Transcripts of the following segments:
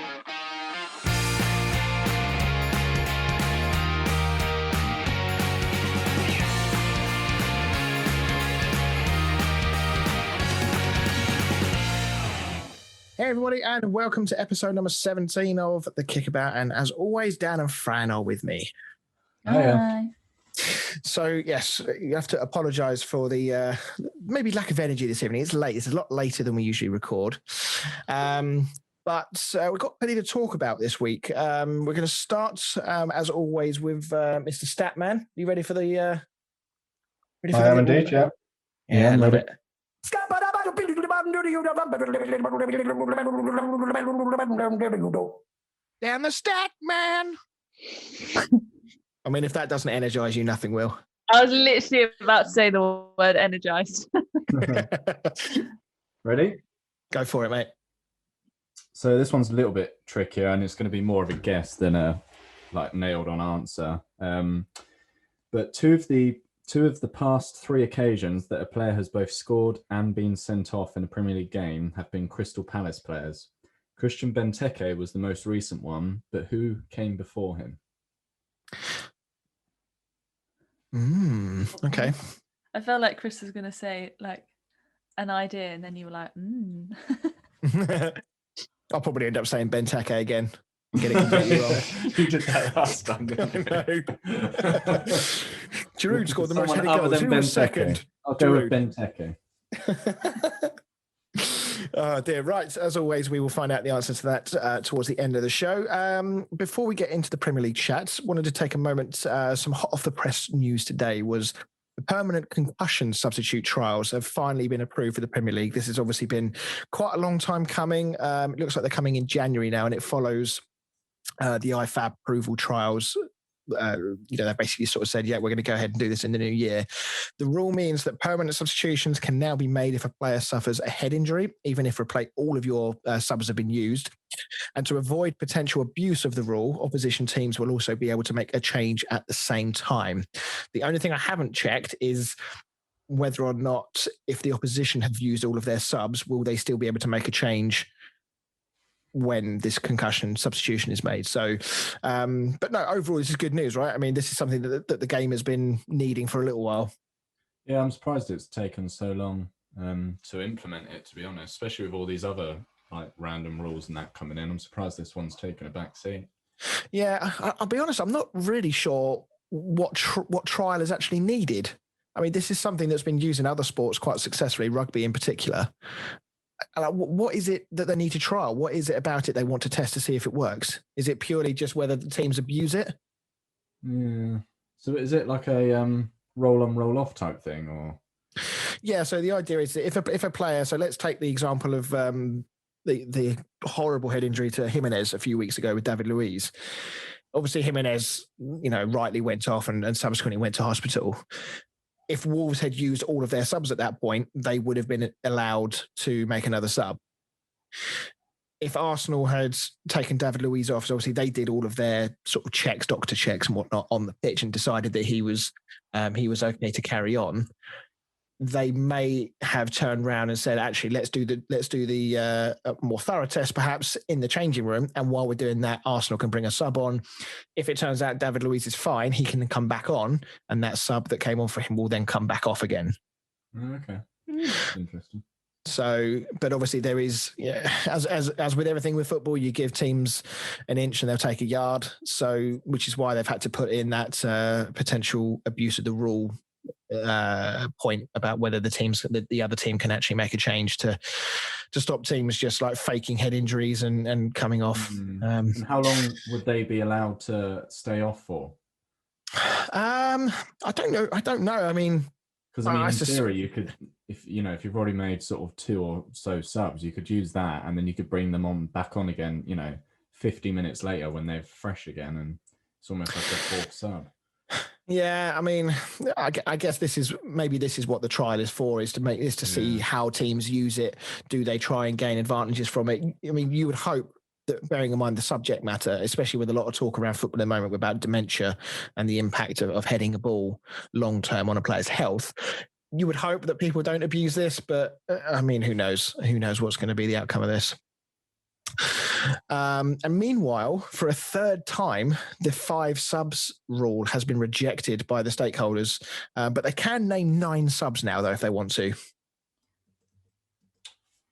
Hey everybody, and welcome to episode number 17 of The Kickabout. And as always, Dan and Fran are with me. Hi. So yes, you have to apologise for the maybe lack of energy this evening. It's late. It's a lot later than we usually record. But we've got plenty to talk about this week. We're going to start, as always, with Mr. Statman. Are you ready for the... ready for I am indeed, yeah. Yeah, I love it. Down the stat, man. I mean, if that doesn't energize you, nothing will. I was literally about to say the word energized. Ready? Go for it, mate. So this one's a little bit trickier, and it's going to be more of a guess than a nailed on answer. But two of the past three occasions that a player has both scored and been sent off in a Premier League game have been Crystal Palace players. Christian Benteke was the most recent one, but who came before him? Okay. I felt like Chris was going to say an idea, and then you were like, I'll probably end up saying Benteke again. Get it completely wrong. You did that last time, didn't you? Giroud scored the most headed other goals. than Who was Benteke. second? I'll go with Benteke. Oh dear. Right. As always, we will find out the answer to that towards the end of the show. Before we get into the Premier League chat, wanted to take a moment. Some hot off the press news today was the permanent concussion substitute trials have finally been approved for the Premier League. This has obviously been quite a long time coming. It looks like they're coming in January now, and it follows the IFAB approval trials. They basically sort of said, yeah, we're going to go ahead and do this in the new year. The rule means that permanent substitutions can now be made if a player suffers a head injury, even if all of your subs have been used. And to avoid potential abuse of the rule, opposition teams will also be able to make a change at the same time. The only thing I haven't checked is whether or not, if the opposition have used all of their subs, will they still be able to make a change when this concussion substitution is made. So, but no, overall, this is good news, right? I mean, this is something that the game has been needing for a little while. Yeah, I'm surprised it's taken so long to implement it, to be honest, especially with all these other random rules and that coming in. I'm surprised this one's taken a back seat. Yeah, I'll be honest, I'm not really sure what trial is actually needed. I mean, this is something that's been used in other sports quite successfully, rugby in particular. What is it that they need to trial? What is it about it they want to test to see if it works? Is it purely just whether the teams abuse it? Yeah. So is it like a roll on, roll off type thing, or? Yeah. So the idea is that if a player, so let's take the example of the horrible head injury to Jimenez a few weeks ago with David Luiz. Obviously, Jimenez, rightly went off and subsequently went to hospital. If Wolves had used all of their subs at that point, they would have been allowed to make another sub. If Arsenal had taken David Luiz off, so obviously they did all of their sort of checks, doctor checks and whatnot on the pitch and decided that he was okay to carry on, they may have turned around and said, actually, let's do the more thorough test perhaps in the changing room. And while we're doing that, Arsenal can bring a sub on. If it turns out David Luiz is fine, he can come back on, and that sub that came on for him will then come back off again. Okay. Interesting. So, but obviously there is, as with everything with football, you give teams an inch and they'll take a yard. So, which is why they've had to put in that potential abuse of the rule point about whether the other team can actually make a change to stop teams just like faking head injuries and coming off. And how long would they be allowed to stay off for? I don't know. I mean, because in theory, you could, if you've already made sort of 2 or so subs, you could use that, and then you could bring them back on again. 50 minutes later when they're fresh again, and it's almost like a 4th sub. Yeah, I mean, I guess this is what the trial is for, is to see how teams use it. Do they try and gain advantages from it? I mean, you would hope that, bearing in mind the subject matter, especially with a lot of talk around football at the moment about dementia and the impact of heading a ball long term on a player's health, you would hope that people don't abuse this. But I mean, who knows? Who knows what's going to be the outcome of this? And meanwhile, for a third time, the 5 subs rule has been rejected by the stakeholders. But they can name 9 subs now, though, if they want to.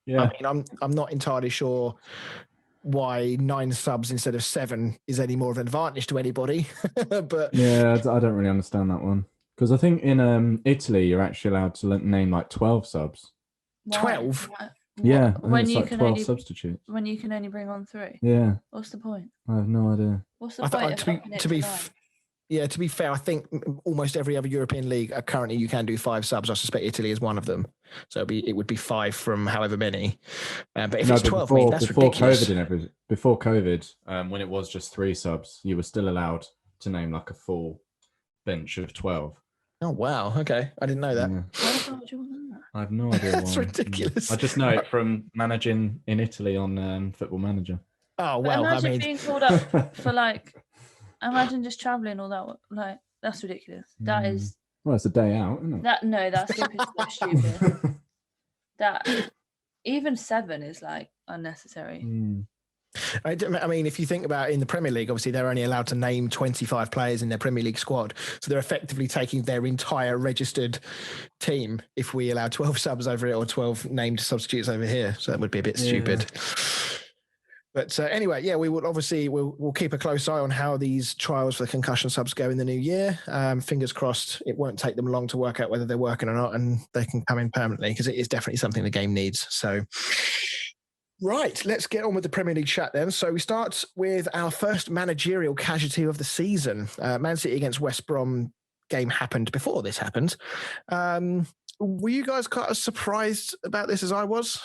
Yeah. I mean, I'm not entirely sure why 9 subs instead of 7 is any more of an advantage to anybody. But yeah, I don't really understand that one. Because I think in Italy, you're actually allowed to name like 12 subs. 12? Yeah, I think when it's you like can 12 only substitutes. when you can only bring on 3. Yeah, What's the point? I have no idea. What's the point of upping it to 9? Yeah, to be fair, I think almost every other European league currently you can do 5 subs. I suspect Italy is one of them. So it would be 5 from however many. But if it's 12, before, that's before ridiculous. before COVID, when it was just 3 subs, you were still allowed to name like a full bench of 12. Oh, wow. Okay. I didn't know that. Yeah. Why the hell would you want that? I have no idea why. That's ridiculous. I just know it from managing in Italy on Football Manager. Oh, But well, imagine being called up for imagine just traveling all that. That's ridiculous. That is. Well, it's a day out, isn't it? That's so stupid. That even 7 is unnecessary. I mean, if you think about it, in the Premier League, obviously they're only allowed to name 25 players in their Premier League squad. So they're effectively taking their entire registered team if we allow 12 subs over it or 12 named substitutes over here. So that would be a bit stupid. But anyway, yeah, we'll keep a close eye on how these trials for the concussion subs go in the new year. Fingers crossed it won't take them long to work out whether they're working or not, and they can come in permanently, because it is definitely something the game needs. So, right, let's get on with the Premier League chat then. So we start with our first managerial casualty of the season. Man City against West Brom game happened before this happened. Were you guys quite as surprised about this as I was?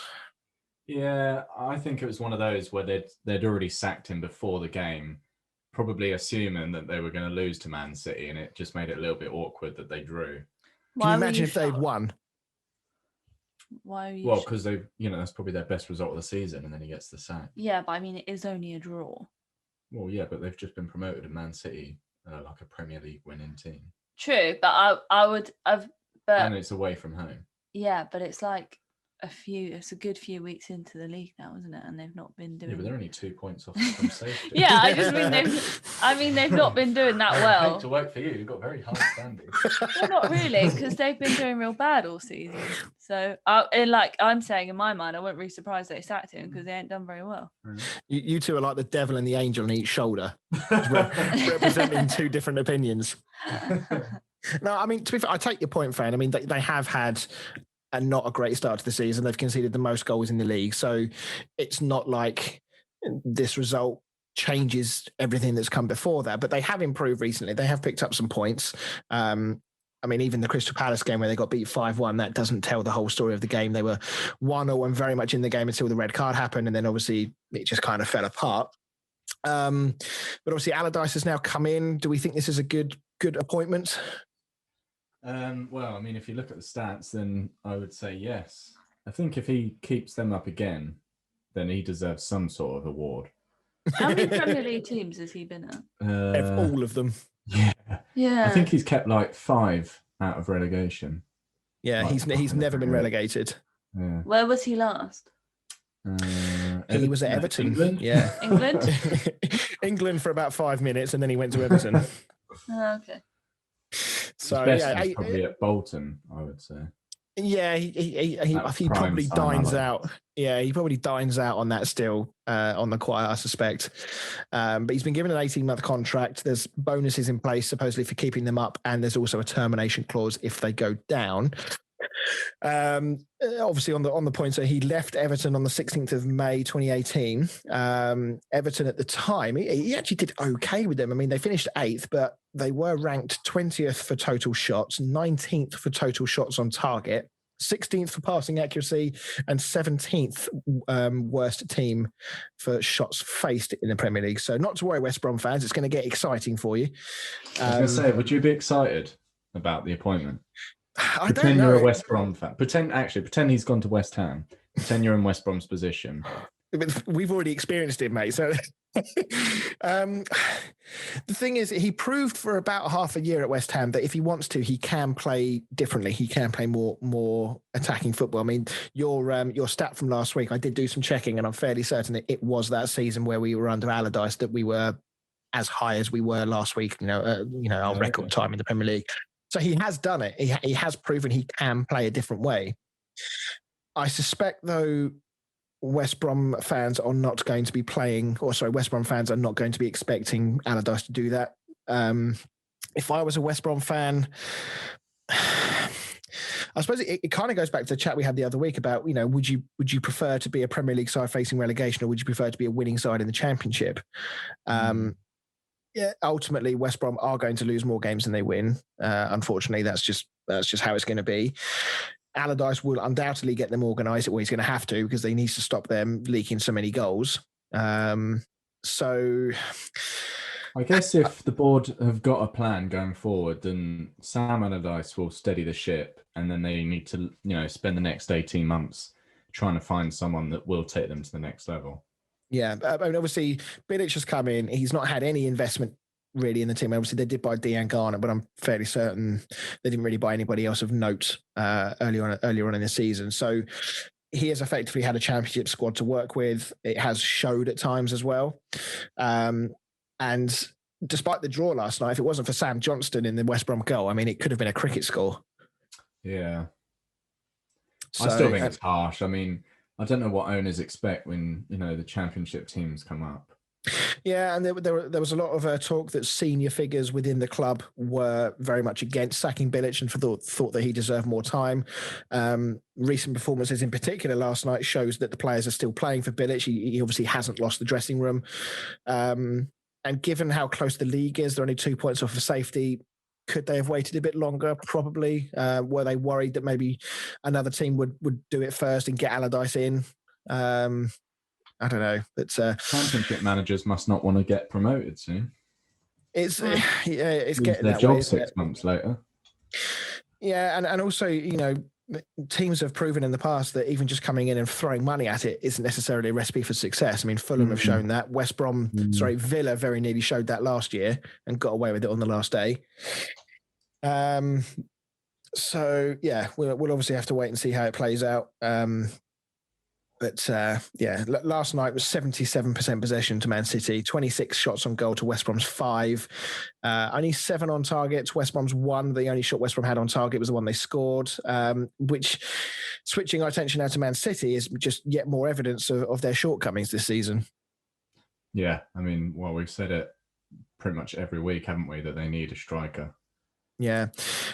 Yeah, I think it was one of those where they'd already sacked him before the game, probably assuming that they were going to lose to Man City, and it just made it a little bit awkward that they drew. Can you imagine if they'd won? Why are you? Well, because that's probably their best result of the season, and then he gets the sack. Yeah, but I mean, it is only a draw. Well, yeah, but they've just been promoted, and Man City like a Premier League winning team. True, but I would have. But and it's away from home. Yeah, but it's it's a good few weeks into the league now, isn't it? And they've not been doing. Yeah, but they're only 2 points off from safety. Yeah, I just mean they've not been doing that well. I hate to work for you. You've got very high standards. Well, not really, because they've been doing real bad all season. So, I'm saying in my mind, I wouldn't be surprised they sacked him because they ain't done very well. You two are like the devil and the angel on each shoulder, representing 2 different opinions. No, I mean, to be fair, I take your point, Fran. I mean, they have had not a great start to the season. They've conceded the most goals in the league. So it's not like this result changes everything that's come before that, but they have improved recently. They have picked up some points. I mean, even the Crystal Palace game where they got beat 5-1, that doesn't tell the whole story of the game. They were 1-0 and very much in the game until the red card happened. And then obviously it just kind of fell apart. But obviously Allardyce has now come in. Do we think this is a good appointment? Well, I mean, if you look at the stats, then I would say yes. I think if he keeps them up again, then he deserves some sort of award. How many Premier League teams has he been at? All of them. Yeah. I think he's kept 5 out of relegation. Yeah, he's never been relegated. Yeah. Where was he last? He was at Everton. England? Yeah. England? England for about 5 minutes, and then he went to Everton. Okay. So he's probably at Bolton, I would say. Yeah, he probably dines out. Yeah, he probably dines out on that still, on the quiet, I suspect. But he's been given an 18-month contract. There's bonuses in place, supposedly, for keeping them up, and there's also a termination clause if they go down. Obviously, on the point, so he left Everton on the 16th of May 2018. Everton at the time, he actually did okay with them. I mean, they finished 8th, but they were ranked 20th for total shots, 19th for total shots on target, 16th for passing accuracy, and 17th worst team for shots faced in the Premier League. So not to worry, West Brom fans, it's going to get exciting for you. I was going to say, would you be excited about the appointment? I pretend don't know. You're a West Brom fan. Pretend he's gone to West Ham. Pretend you're in West Brom's position. we've already experienced it, mate. So the thing is, he proved for about half a year at West Ham that if he wants to, he can play differently. He can play more attacking football. I mean, your stat from last week, I did do some checking, and I'm fairly certain that it was that season where we were under Allardyce that we were as high as we were last week. Our record time in the Premier League. So he has done it. He has proven he can play a different way. I suspect, though, West Brom fans are not going to be West Brom fans are not going to be expecting Allardyce to do that. If I was a West Brom fan, I suppose it kind of goes back to the chat we had the other week about, would you prefer to be a Premier League side facing relegation, or would you prefer to be a winning side in the Championship? Yeah, ultimately, West Brom are going to lose more games than they win. Unfortunately, that's just how it's going to be. Allardyce will undoubtedly get them organised. He's going to have to, because they need to stop them leaking so many goals. So, I guess if the board have got a plan going forward, then Sam Allardyce will steady the ship, and then they need to, spend the next 18 months trying to find someone that will take them to the next level. Yeah, I mean, obviously, Bilic has come in. He's not had any investment really in the team. Obviously, they did buy Dean Garner, but I'm fairly certain they didn't really buy anybody else of note earlier on in the season. So he has effectively had a championship squad to work with. It has showed at times as well. And despite the draw last night, if it wasn't for Sam Johnston in the West Brom goal, I mean, it could have been a cricket score. Yeah. So, I still think it's harsh. I mean, I don't know what owners expect when, the championship teams come up. Yeah, and there was a lot of talk that senior figures within the club were very much against sacking Bilic and thought that he deserved more time. Recent performances, in particular last night, shows that the players are still playing for Bilic. He obviously hasn't lost the dressing room. And given how close the league is, they're only 2 points off of safety. Could they have waited a bit longer? Probably. Were they worried that maybe another team would do it first and get Allardyce in? I don't know. But championship managers must not want to get promoted soon. It's getting their that job way, 6 months later. Yeah, and also, teams have proven in the past that even just coming in and throwing money at it isn't necessarily a recipe for success. I mean, Fulham have shown that. Villa very nearly showed that last year and got away with it on the last day. So yeah, we'll obviously have to wait and see how it plays out. But last night was 77% possession to Man City, 26 shots on goal to West Brom's 5. Only 7 on target. West Brom's 1. The only shot West Brom had on target was the one they scored, which, switching our attention now to Man City, is just yet more evidence of their shortcomings this season. Yeah, I mean, we've said it pretty much every week, haven't we, that they need a striker. Yeah,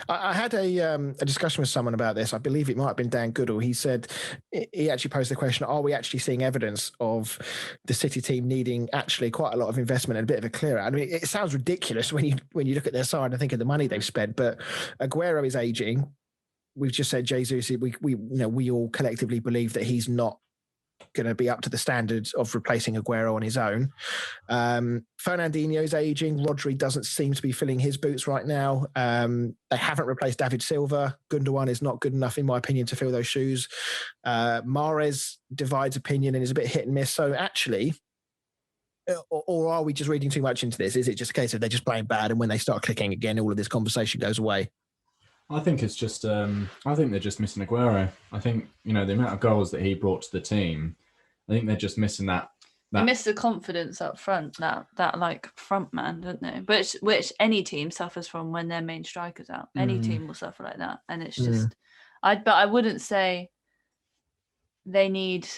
I had a discussion with someone about this. I believe it might have been Dan Goodall. He said, he actually posed the question, are we actually seeing evidence of the City team needing actually quite a lot of investment and a bit of a clear out? I mean, it sounds ridiculous when you look at their side and think of the money they've spent, but Aguero is aging. We've just said Jesus, we all collectively believe that he's not going to be up to the standards of replacing Aguero on his own. Fernandinho's aging. Rodri doesn't seem to be filling his boots right now. They haven't replaced David Silva. Gundogan is not good enough, in my opinion, to fill those shoes. Mahrez divides opinion and is a bit hit and miss. So actually, or are we just reading too much into this? Is it just a case of they're just playing bad, and when they start clicking again, all of this conversation goes away? I think it's just, I think they're just missing Aguero. I think, the amount of goals that he brought to the team, I think they're just missing that. They miss the confidence up front, that like front man, don't they? Which any team suffers from when their main striker's out. Any team will suffer like that. And it's just, but I wouldn't say they need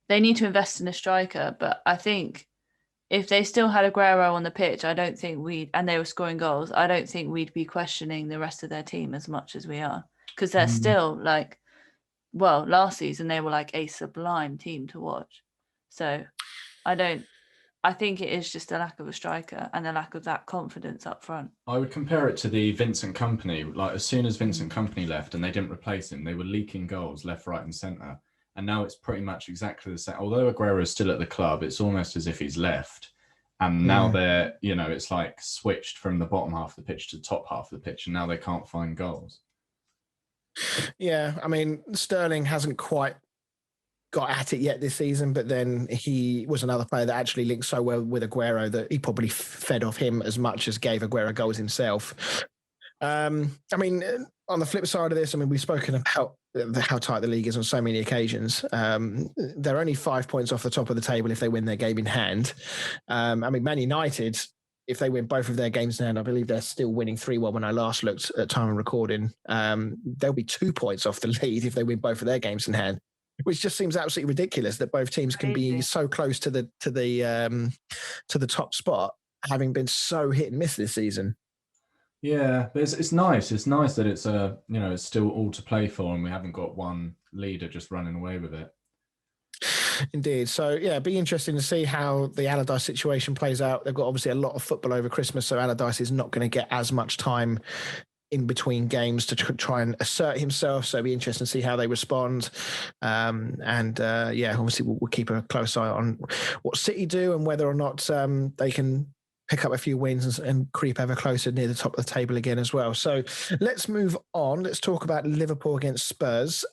to invest in a striker, but I think if they still had Aguero on the pitch, I don't think and they were scoring goals, I don't think we'd be questioning the rest of their team as much as we are. Because they're still last season they were like a sublime team to watch. So I think it is just a lack of a striker and a lack of that confidence up front. I would compare it to the Vincent Kompany. Like, as soon as Vincent Kompany left and they didn't replace him, they were leaking goals left, right and centre. And now it's pretty much exactly the same. Although Aguero is still at the club, it's almost as if he's left. And now they're, it's like switched from the bottom half of the pitch to the top half of the pitch. And now they can't find goals. Yeah, I mean, Sterling hasn't quite got at it yet this season, but then he was another player that actually linked so well with Aguero that he probably fed off him as much as gave Aguero goals himself. I mean, on the flip side of this, I mean, we've spoken about how tight the league is on so many occasions. They're only 5 points off the top of the table if they win their game in hand. I mean, Man United, if they win both of their games in hand, I believe they're still winning 3-1 when I last looked at time of recording. They'll be 2 points off the lead if they win both of their games in hand, which just seems absolutely ridiculous that both teams can be so close to the top spot, having been so hit and miss this season. Yeah, but it's nice. It's nice that it's it's still all to play for, and we haven't got one leader just running away with it. Indeed. So yeah, it'd be interesting to see how the Allardyce situation plays out. They've got obviously a lot of football over Christmas, so Allardyce is not going to get as much time in between games to try and assert himself. So it'll be interesting to see how they respond. Obviously we'll keep a close eye on what City do and whether or not they can pick up a few wins and creep ever closer near the top of the table again as well. So let's move on. Let's talk about Liverpool against Spurs.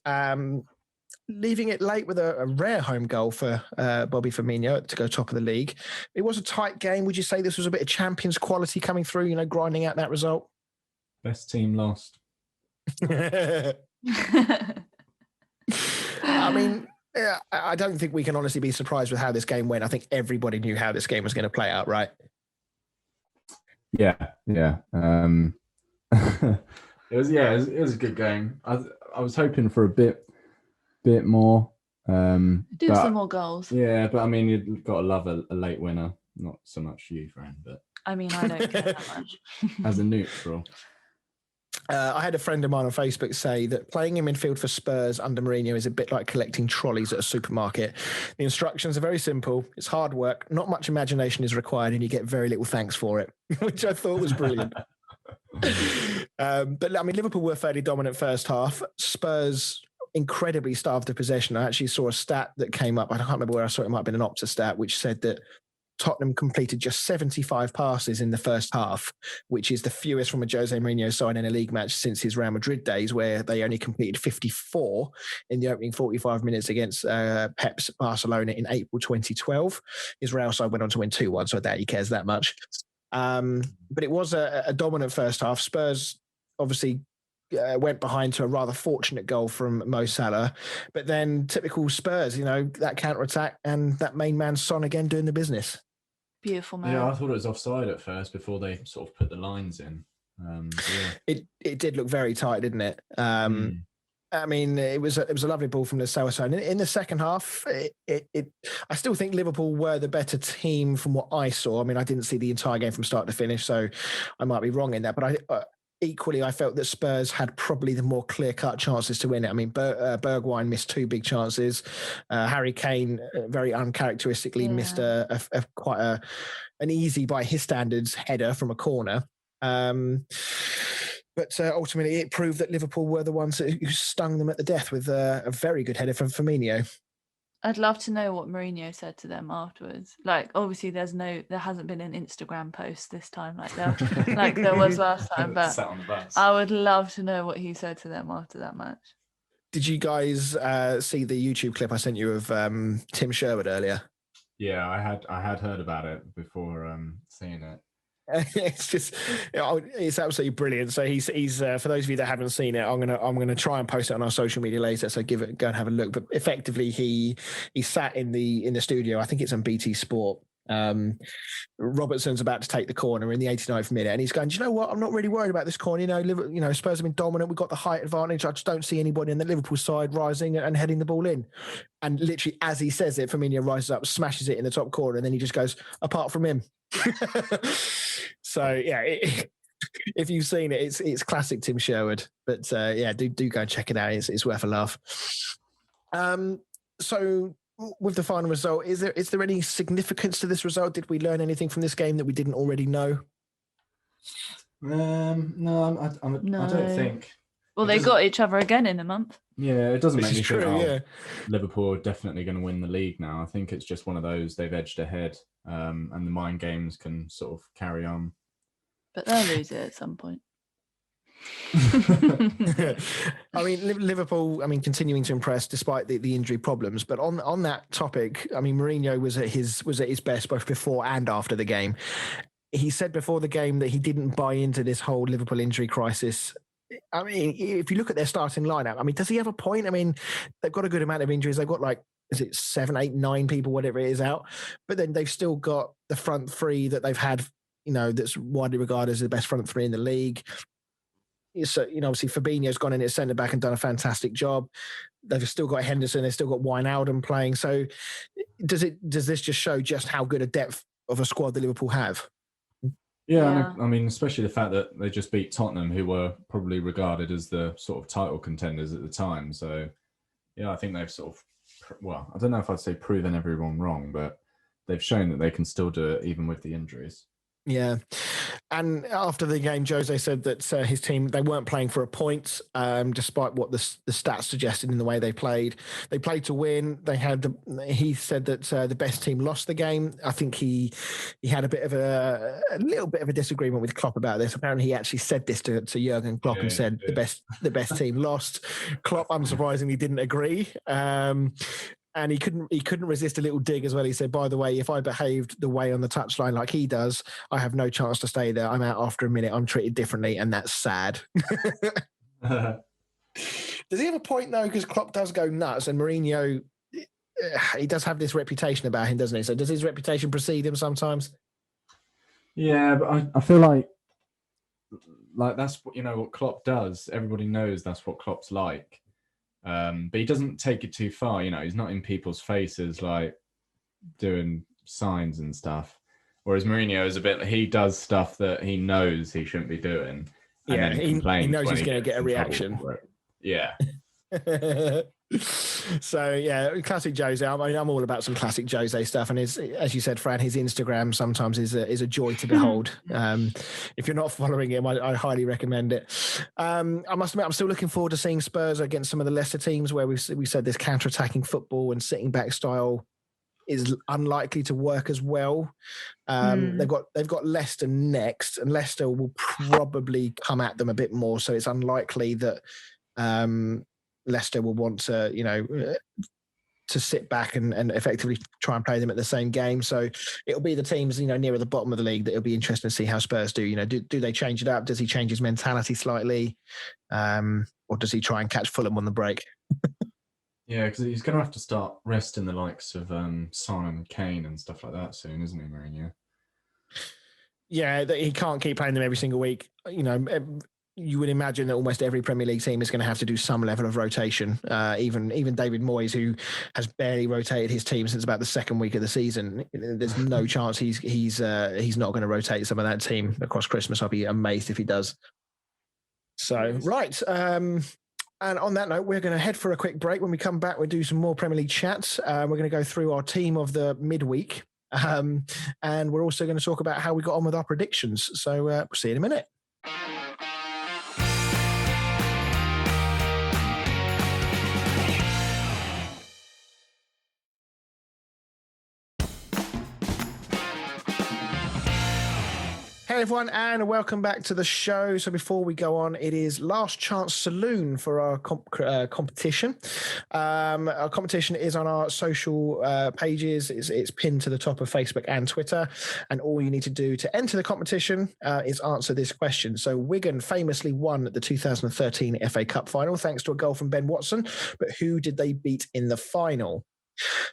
Leaving it late with a rare home goal for Bobby Firmino to go top of the league. It was a tight game. Would you say this was a bit of Champions quality coming through, grinding out that result? Best team lost. I mean, I don't think we can honestly be surprised with how this game went. I think everybody knew how this game was going to play out, right? Yeah. It was a good game. I was hoping for a bit more. Some more goals. Yeah, but I mean, you've got to love a late winner. Not so much you, friend, but I mean, I don't care that much. As a neutral. I had a friend of mine on Facebook say that playing in midfield for Spurs under Mourinho is a bit like collecting trolleys at a supermarket. The instructions are very simple. It's hard work. Not much imagination is required, and you get very little thanks for it, which I thought was brilliant. But I mean, Liverpool were fairly dominant first half. Spurs incredibly starved of possession. I actually saw a stat that came up. I can't remember where I saw it. It might have been an Opta stat, which said that Tottenham completed just 75 passes in the first half, which is the fewest from a Jose Mourinho side in a league match since his Real Madrid days, where they only completed 54 in the opening 45 minutes against Pep's Barcelona in April 2012. His Real side went on to win 2-1, so I doubt he cares that much. But it was a dominant first half. Spurs obviously went behind to a rather fortunate goal from Mo Salah. But then typical Spurs, that counter-attack and that main man Son again doing the business. Beautiful, man. Yeah, I thought it was offside at first before they sort of put the lines in. It did look very tight, didn't it? I mean, it was a lovely ball from the Salah side. In the second half, I still think Liverpool were the better team from what I saw. I mean, I didn't see the entire game from start to finish, so I might be wrong in that. But equally, I felt that Spurs had probably the more clear-cut chances to win it. I mean, Bergwijn missed 2 big chances. Harry Kane very uncharacteristically missed quite an easy, by his standards, header from a corner. But ultimately, it proved that Liverpool were the ones who stung them at the death with a very good header from Firmino. I'd love to know what Mourinho said to them afterwards. Like, obviously, there hasn't been an Instagram post this time like there was last time. But I would love to know what he said to them after that match. Did you guys see the YouTube clip I sent you of Tim Sherwood earlier? Yeah, I had heard about it before seeing it. It's just, it's absolutely brilliant. So he's for those of you that haven't seen it, I'm gonna try and post it on our social media later. So go and have a look. But effectively, he sat in the studio. I think it's on BT Sport. Robertson's about to take the corner in the 89th minute, and he's going, do you know what? I'm not really worried about this corner. Spurs have been dominant. We've got the height advantage. I just don't see anybody in the Liverpool side rising and heading the ball in. And literally, as he says it, Firmino rises up, smashes it in the top corner, and then he just goes, apart from him. So yeah, if you've seen it, it's classic Tim Sherwood. But do go and check it out. It's worth a laugh. So with the final result, is there any significance to this result? Did we learn anything from this game that we didn't already know? No, I don't think. Well, they got each other again in a month. Yeah, it doesn't make me think Liverpool are definitely going to win the league now. I think it's just one of those, they've edged ahead, and the mind games can sort of carry on. But they'll lose it at some point. I mean, Liverpool, continuing to impress despite the injury problems. But on that topic, Mourinho was at his best both before and after the game. He said before the game that he didn't buy into this whole Liverpool injury crisis. If you look at their starting lineup, does he have a point? They've got a good amount of injuries. They've got is it 7, 8, 9 people, whatever it is out. But then they've still got the front three that they've had, that's widely regarded as the best front three in the league. So, obviously Fabinho's gone in at centre back and done a fantastic job. They've still got Henderson. They've still got Wijnaldum playing. So does this just show just how good a depth of a squad that Liverpool have? Yeah. Especially the fact that they just beat Tottenham, who were probably regarded as the sort of title contenders at the time. So, yeah, I think they've sort of, I don't know if I'd say proven everyone wrong, but they've shown that they can still do it even with the injuries. Yeah. And after the game, Jose said that his team, they weren't playing for a point, despite what the stats suggested in the way they played. They played to win. He said that the best team lost the game. I think he had a little bit of a disagreement with Klopp about this. Apparently he actually said this to Jurgen Klopp and said the best team lost. Klopp, unsurprisingly, didn't agree. And he couldn't resist a little dig as well. He said, by the way, if I behaved the way on the touchline like he does, I have no chance to stay there. I'm out after a minute. I'm treated differently, and that's sad. Does he have a point, though? Because Klopp does go nuts, and Mourinho, he does have this reputation about him, doesn't he? So does his reputation precede him sometimes? Yeah, but I feel like that's what Klopp does. Everybody knows that's what Klopp's like. But he doesn't take it too far. He's not in people's faces doing signs and stuff. Whereas Mourinho is he does stuff that he knows he shouldn't be doing. And then he knows he's going to get a reaction. Yeah. So yeah, classic Jose. I'm all about some classic Jose stuff, and as you said, Fran, his Instagram sometimes is a joy to behold. If you're not following him, I highly recommend it. I must admit, I'm still looking forward to seeing Spurs against some of the lesser teams where we said this counter-attacking football and sitting back style is unlikely to work as well. They've got Leicester next, and Leicester will probably come at them a bit more. So it's unlikely that Leicester will want to sit back and effectively try and play them at the same game. So it'll be the teams, nearer the bottom of the league that it'll be interesting to see how Spurs do. Do they change it up? Does he change his mentality slightly? Or does he try and catch Fulham on the break? Yeah, because he's going to have to start resting the likes of Son and Kane and stuff like that soon, isn't he, Mourinho? Yeah, he can't keep playing them every single week. You would imagine that almost every Premier League team is going to have to do some level of rotation. Even David Moyes, who has barely rotated his team since about the second week of the season, there's no chance he's not going to rotate some of that team across Christmas. I'll be amazed if he does. So, right. And on that note, we're going to head for a quick break. When we come back, we'll do some more Premier League chats. We're going to go through our team of the midweek. And we're also going to talk about how we got on with our predictions. So we'll see you in a minute. Hey everyone, and welcome back to the show. So before we go on, it is last chance saloon for our competition. Our competition is on our social pages. It's pinned to the top of Facebook and Twitter. And all you need to do to enter the competition is answer this question. So Wigan famously won the 2013 FA Cup final thanks to a goal from Ben Watson. But who did they beat in the final?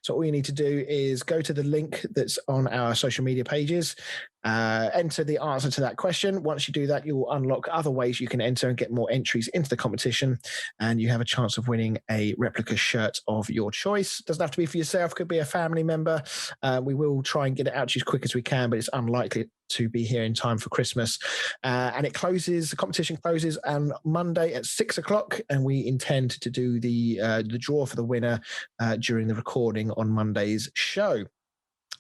So all you need to do is go to the link that's on our social media pages, enter the answer to that question. Once you do that, you will unlock other ways you can enter and get more entries into the competition, and you have a chance of winning a replica shirt of your choice. Doesn't have to be for yourself, could be a family member. We will try and get it out to you as quick as we can, but it's unlikely to be here in time for Christmas. And the competition closes on Monday at 6:00, and we intend to do the draw for the winner during the recording on Monday's show.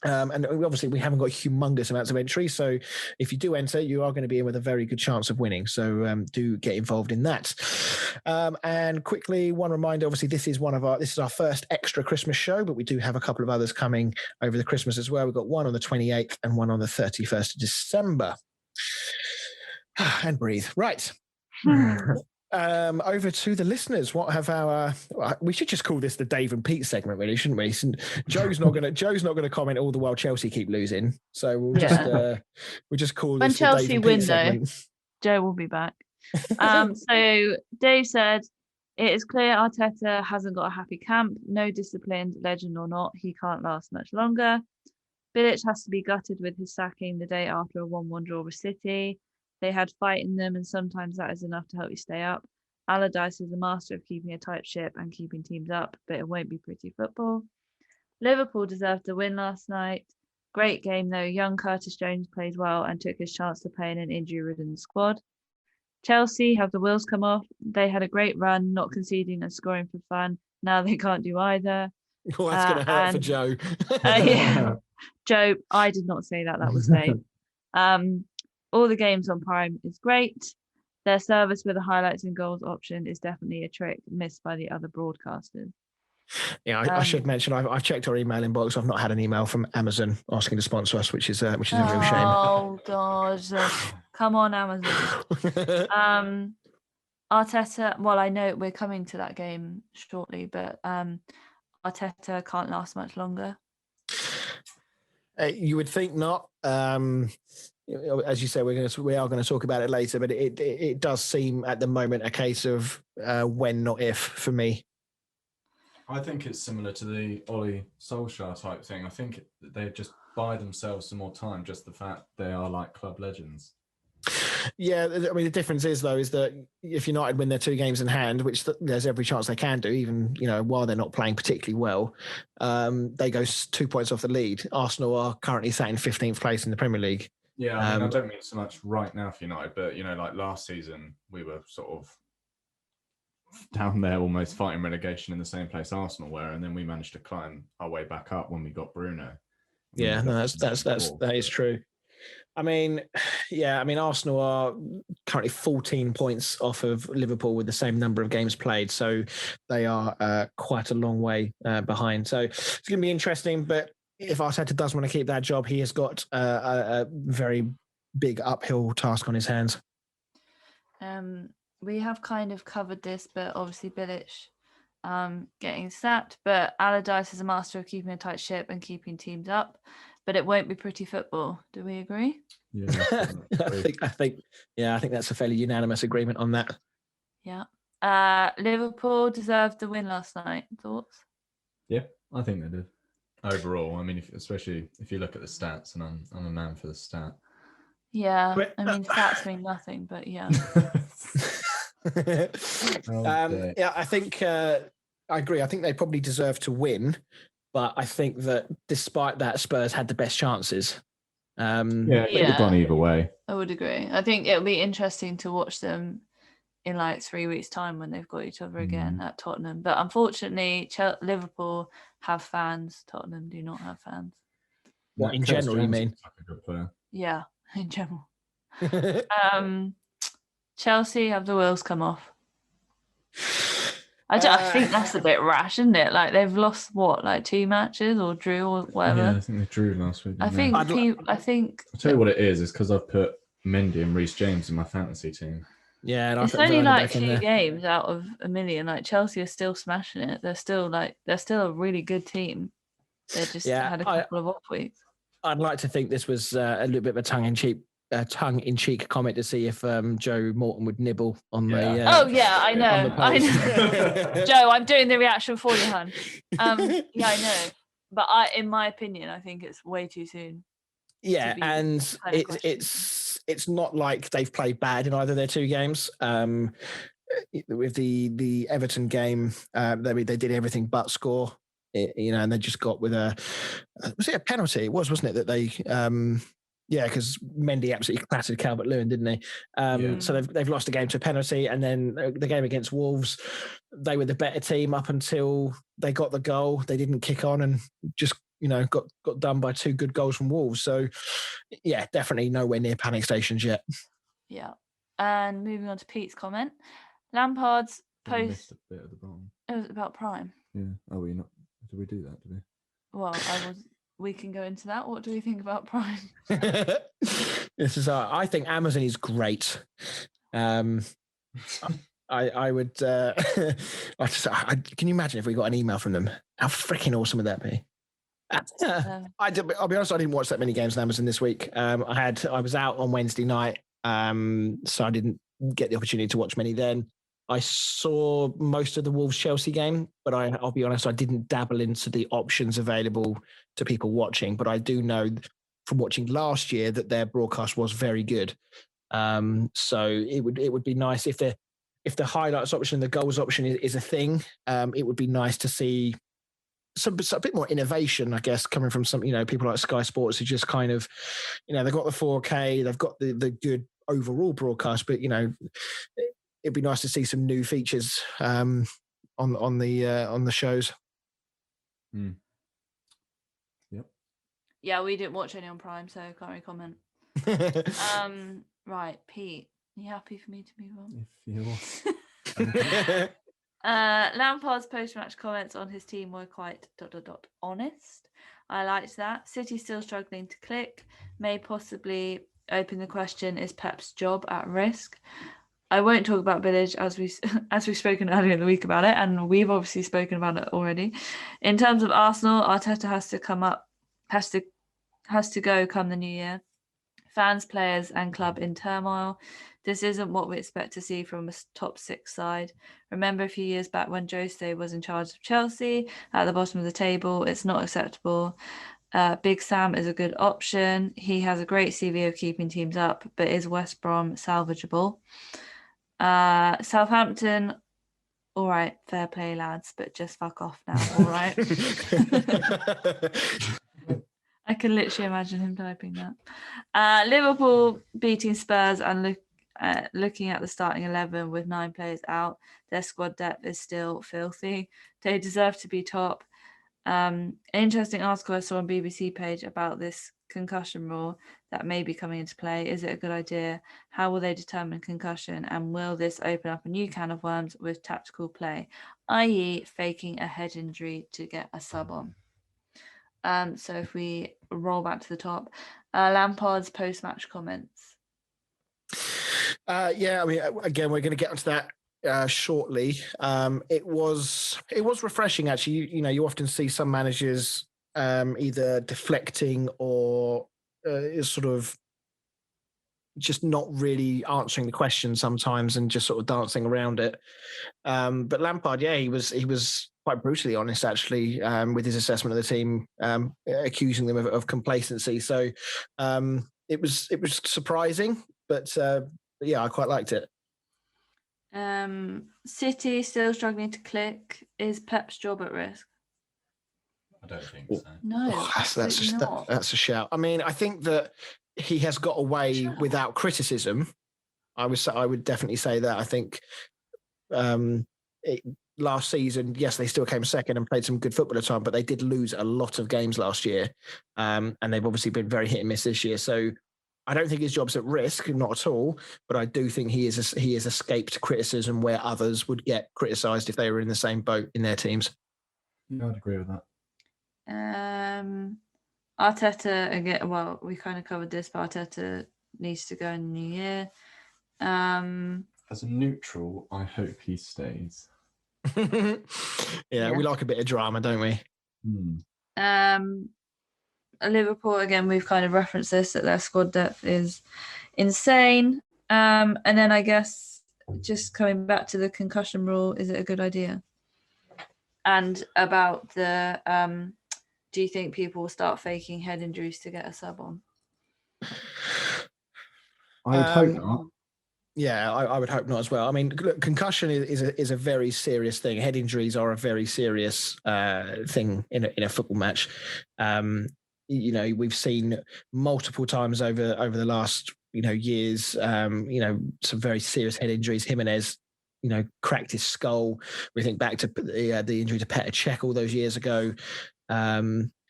And obviously we haven't got humongous amounts of entries, so if you do enter, you are going to be in with a very good chance of winning. So do get involved in that. And quickly, one reminder: obviously, this is our first extra Christmas show, but we do have a couple of others coming over the Christmas as well. We've got one on the 28th and one on the 31st of December. And breathe. Right. Over to the listeners. What have our? We should just call this the Dave and Pete segment, really, shouldn't we? Joe's not gonna comment all the while Chelsea keep losing. So we'll just call when this Chelsea the Dave and win, Pete segment. though, Joe will be back. So Dave said, "It is clear Arteta hasn't got a happy camp. No disciplined, legend or not, he can't last much longer. Bilic has to be gutted with his sacking the day after a 1-1 draw with City. They had fight in them, and sometimes that is enough to help you stay up. Allardyce is a master of keeping a tight ship and keeping teams up, but it won't be pretty football. Liverpool deserved the win last night. Great game though. Young Curtis Jones played well and took his chance to play in an injury-ridden squad. Chelsea have the wheels come off. They had a great run, not conceding and scoring for fun. Now they can't do either." Well, that's going to hurt for Joe. Yeah. Joe, I did not say that. That was Dave. All the games on Prime is great. Their service with the highlights and goals option is definitely a trick missed by the other broadcasters. Yeah, I should mention I've checked our email inbox. I've not had an email from Amazon asking to sponsor us, which is a real shame. Oh God, come on, Amazon. Arteta. Well, I know we're coming to that game shortly, but Arteta can't last much longer. You would think not. As you say, we are going to talk about it later, but it does seem at the moment a case of when, not if, for me. I think it's similar to the Ollie Solskjaer type thing. I think they just buy themselves some more time, just the fact they are like club legends. Yeah, I mean, the difference is, though, is that if United win their 2 games in hand, which there's every chance they can do, even, while they're not playing particularly well, they go 2 points off the lead. Arsenal are currently sat in 15th place in the Premier League. Yeah, I mean, I don't mean so much right now for United, but, like last season, we were sort of down there almost fighting relegation in the same place Arsenal were, and then we managed to climb our way back up when we got Bruno. Yeah, no, that is true. I mean, Arsenal are currently 14 points off of Liverpool with the same number of games played. So they are quite a long way behind. So it's going to be interesting. But if Arteta does want to keep that job, he has got a very big uphill task on his hands. We have kind of covered this, but obviously Bilic getting sacked. But Allardyce is a master of keeping a tight ship and keeping teams up. But it won't be pretty football. Do we agree? Yeah, I think that's a fairly unanimous agreement on that. Yeah. Liverpool deserved the win last night. Thoughts? Yeah, I think they did. Overall, I mean, especially if you look at the stats, and I'm a man for the stat. Yeah, I mean, stats mean nothing, but yeah. Yeah, I think I agree. I think they probably deserve to win. But I think that despite that, Spurs had the best chances. It could have gone either way. I would agree. I think it'll be interesting to watch them in like 3 weeks' time when they've got each other again at Tottenham. But unfortunately, Liverpool have fans. Tottenham do not have fans. What, in general, you mean? Like a good player. Yeah, in general. Chelsea have the wheels come off. I think that's a bit rash, isn't it? Like they've lost 2 matches or drew or whatever. Yeah, I think they drew last week. I think. I'll tell you what it is because I've put Mendy and Reece James in my fantasy team. Yeah, and it's only like 2 games out of a million. Like Chelsea are still smashing it. They're still a really good team. They just had a couple of off weeks. I'd like to think this was a little bit of a tongue-in-cheek comment to see if Joe Morton would nibble on the. I know. Joe, I'm doing the reaction for you, hon. I know, but in my opinion, I think it's way too soon. Yeah, and it's not like they've played bad in either of their 2 games. With the Everton game, they did everything but score. And they just got with was it a penalty? It was, wasn't it, that they. Because Mendy absolutely clattered Calvert-Lewin, didn't he? So they've lost the game to a penalty, and then the game against Wolves, they were the better team up until they got the goal. They didn't kick on and just got done by 2 good goals from Wolves. So yeah, definitely nowhere near panic stations yet. Yeah, and moving on to Pete's comment, Lampard's post. Missed a bit at the bottom. It was about Prime. Yeah. Oh, we not? Did we do that? Did we? Well, we can go into that. What do we think about Prime? I think Amazon is great. I would. Can you imagine if we got an email from them? How freaking awesome would that be? I'll be honest. I didn't watch that many games on Amazon this week. I was out on Wednesday night, so I didn't get the opportunity to watch many then. I saw most of the Wolves Chelsea game, but I'll be honest, I didn't dabble into the options available to people watching. But I do know from watching last year that their broadcast was very good. So it would be nice if the highlights option and the goals option is a thing. It would be nice to see a bit more innovation, I guess, coming from some people like Sky Sports who just kind of they've got the 4K, they've got the good overall broadcast, but it'd be nice to see some new features on the shows. Yep. Yeah, we didn't watch any on Prime, so I can't really comment. Right, Pete, are you happy for me to move on? If you Lampard's post-match comments on his team were quite ... honest. I liked that. City still struggling to click. May possibly open the question: is Pep's job at risk? I won't talk about Village as we've spoken earlier in the week about it, and we've obviously spoken about it already. In terms of Arsenal, Arteta has to go come the new year. Fans, players, and club in turmoil. This isn't what we expect to see from a top 6 side. Remember a few years back when Jose was in charge of Chelsea at the bottom of the table. It's not acceptable. Big Sam is a good option. He has a great CV of keeping teams up, but is West Brom salvageable? Southampton, all right, fair play, lads, but just fuck off now, all right? I can literally imagine him typing that. Liverpool beating Spurs and looking at the starting 11 with 9 players out. Their squad depth is still filthy. They deserve to be top. An interesting article I saw on BBC page about this concussion rule that may be coming into play. Is it a good idea? How will they determine concussion? And will this open up a new can of worms with tactical play, i.e. faking a head injury to get a sub on? So if we roll back to the top, Lampard's post-match comments. Yeah, I mean, again, we're going to get onto that shortly. It was refreshing, actually. You often see some managers either deflecting or sort of just not really answering the question sometimes and just sort of dancing around it. But Lampard, yeah, he was quite brutally honest, actually, with his assessment of the team, accusing them of complacency. So it was surprising, but yeah, I quite liked it. City still struggling to click. Is Pep's job at risk? I don't think so. No, that's a shout. I mean, I think that he has got away without criticism. I would definitely say that. I think last season, yes, they still came second and played some good football at the time, but they did lose a lot of games last year, and they've obviously been very hit and miss this year. So I don't think his job's at risk, not at all. But I do think he has escaped criticism where others would get criticised if they were in the same boat in their teams. Yeah, I'd agree with that. Arteta again. Well, we kind of covered this, but Arteta needs to go in the new year. As a neutral, I hope he stays. Yeah, we like a bit of drama, don't we? Liverpool, again, we've kind of referenced this, that their squad depth is insane. And then I guess just coming back to the concussion rule, is it a good idea? And about the do you think people will start faking head injuries to get a sub on? I would hope not. Yeah, I would hope not as well. I mean, look, concussion is a very serious thing. Head injuries are a very serious thing in a football match. We've seen multiple times over the last years. Some very serious head injuries. Jimenez, cracked his skull. We think back to the injury to Petr Cech all those years ago.